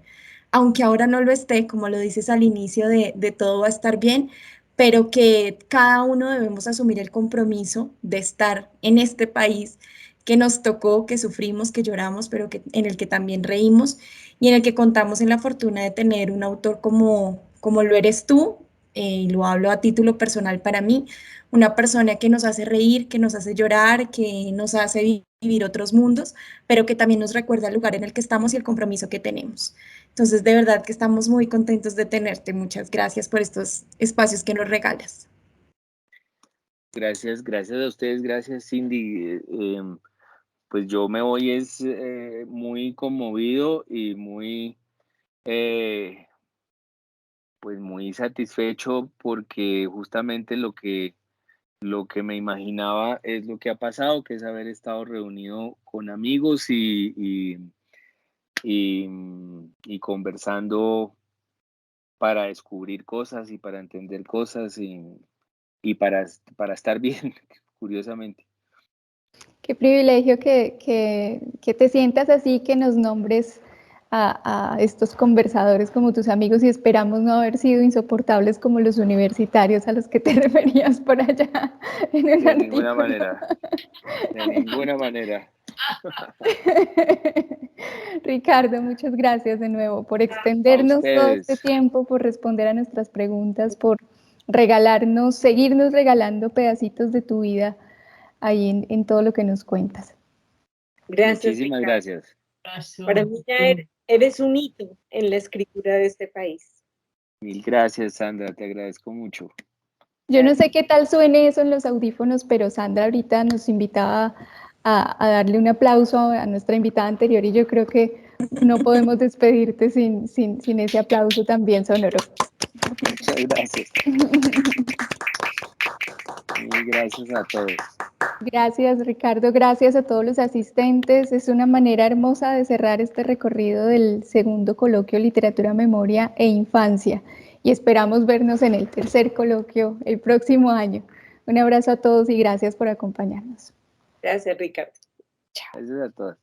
Aunque ahora no lo esté, como lo dices al inicio de todo va a estar bien, pero que cada uno debemos asumir el compromiso de estar en este país que nos tocó, que sufrimos, que lloramos, pero que, en el que también reímos y en el que contamos en la fortuna de tener un autor como lo eres tú, y lo hablo a título personal para mí, una persona que nos hace reír, que nos hace llorar, que nos hace vivir otros mundos, pero que también nos recuerda el lugar en el que estamos y el compromiso que tenemos. Entonces, de verdad que estamos muy contentos de tenerte. Muchas gracias por estos espacios que nos regalas. Gracias a ustedes, gracias Cindy. Pues yo me voy muy conmovido y muy, Pues muy satisfecho porque justamente lo que me imaginaba es lo que ha pasado, que es haber estado reunido con amigos y conversando para descubrir cosas y para entender cosas y para estar bien, curiosamente. Qué privilegio que te sientas así, que nos nombres a estos conversadores como tus amigos y esperamos no haber sido insoportables como los universitarios a los que te referías por allá en un De ninguna artículo. manera, de ninguna manera. Ricardo, muchas gracias de nuevo por A extendernos todo este ustedes. tiempo, por responder a nuestras preguntas, por regalarnos, seguirnos regalando pedacitos de tu vida ahí en todo lo que nos cuentas. Gracias, Muchísimas Ricardo. gracias. Para mí ya eres un hito en la escritura de este país. Mil gracias, Sandra, te agradezco mucho. Yo no sé qué tal suene eso en los audífonos, pero Sandra ahorita nos invitaba a darle un aplauso a nuestra invitada anterior y yo creo que no podemos despedirte sin ese aplauso también sonoro. Muchas gracias. Mil gracias a todos. Gracias, Ricardo. Gracias a todos los asistentes. Es una manera hermosa de cerrar este recorrido del segundo coloquio Literatura, Memoria e Infancia. Y esperamos vernos en el tercer coloquio el próximo año. Un abrazo a todos y gracias por acompañarnos. Gracias, Ricardo. Gracias a todos.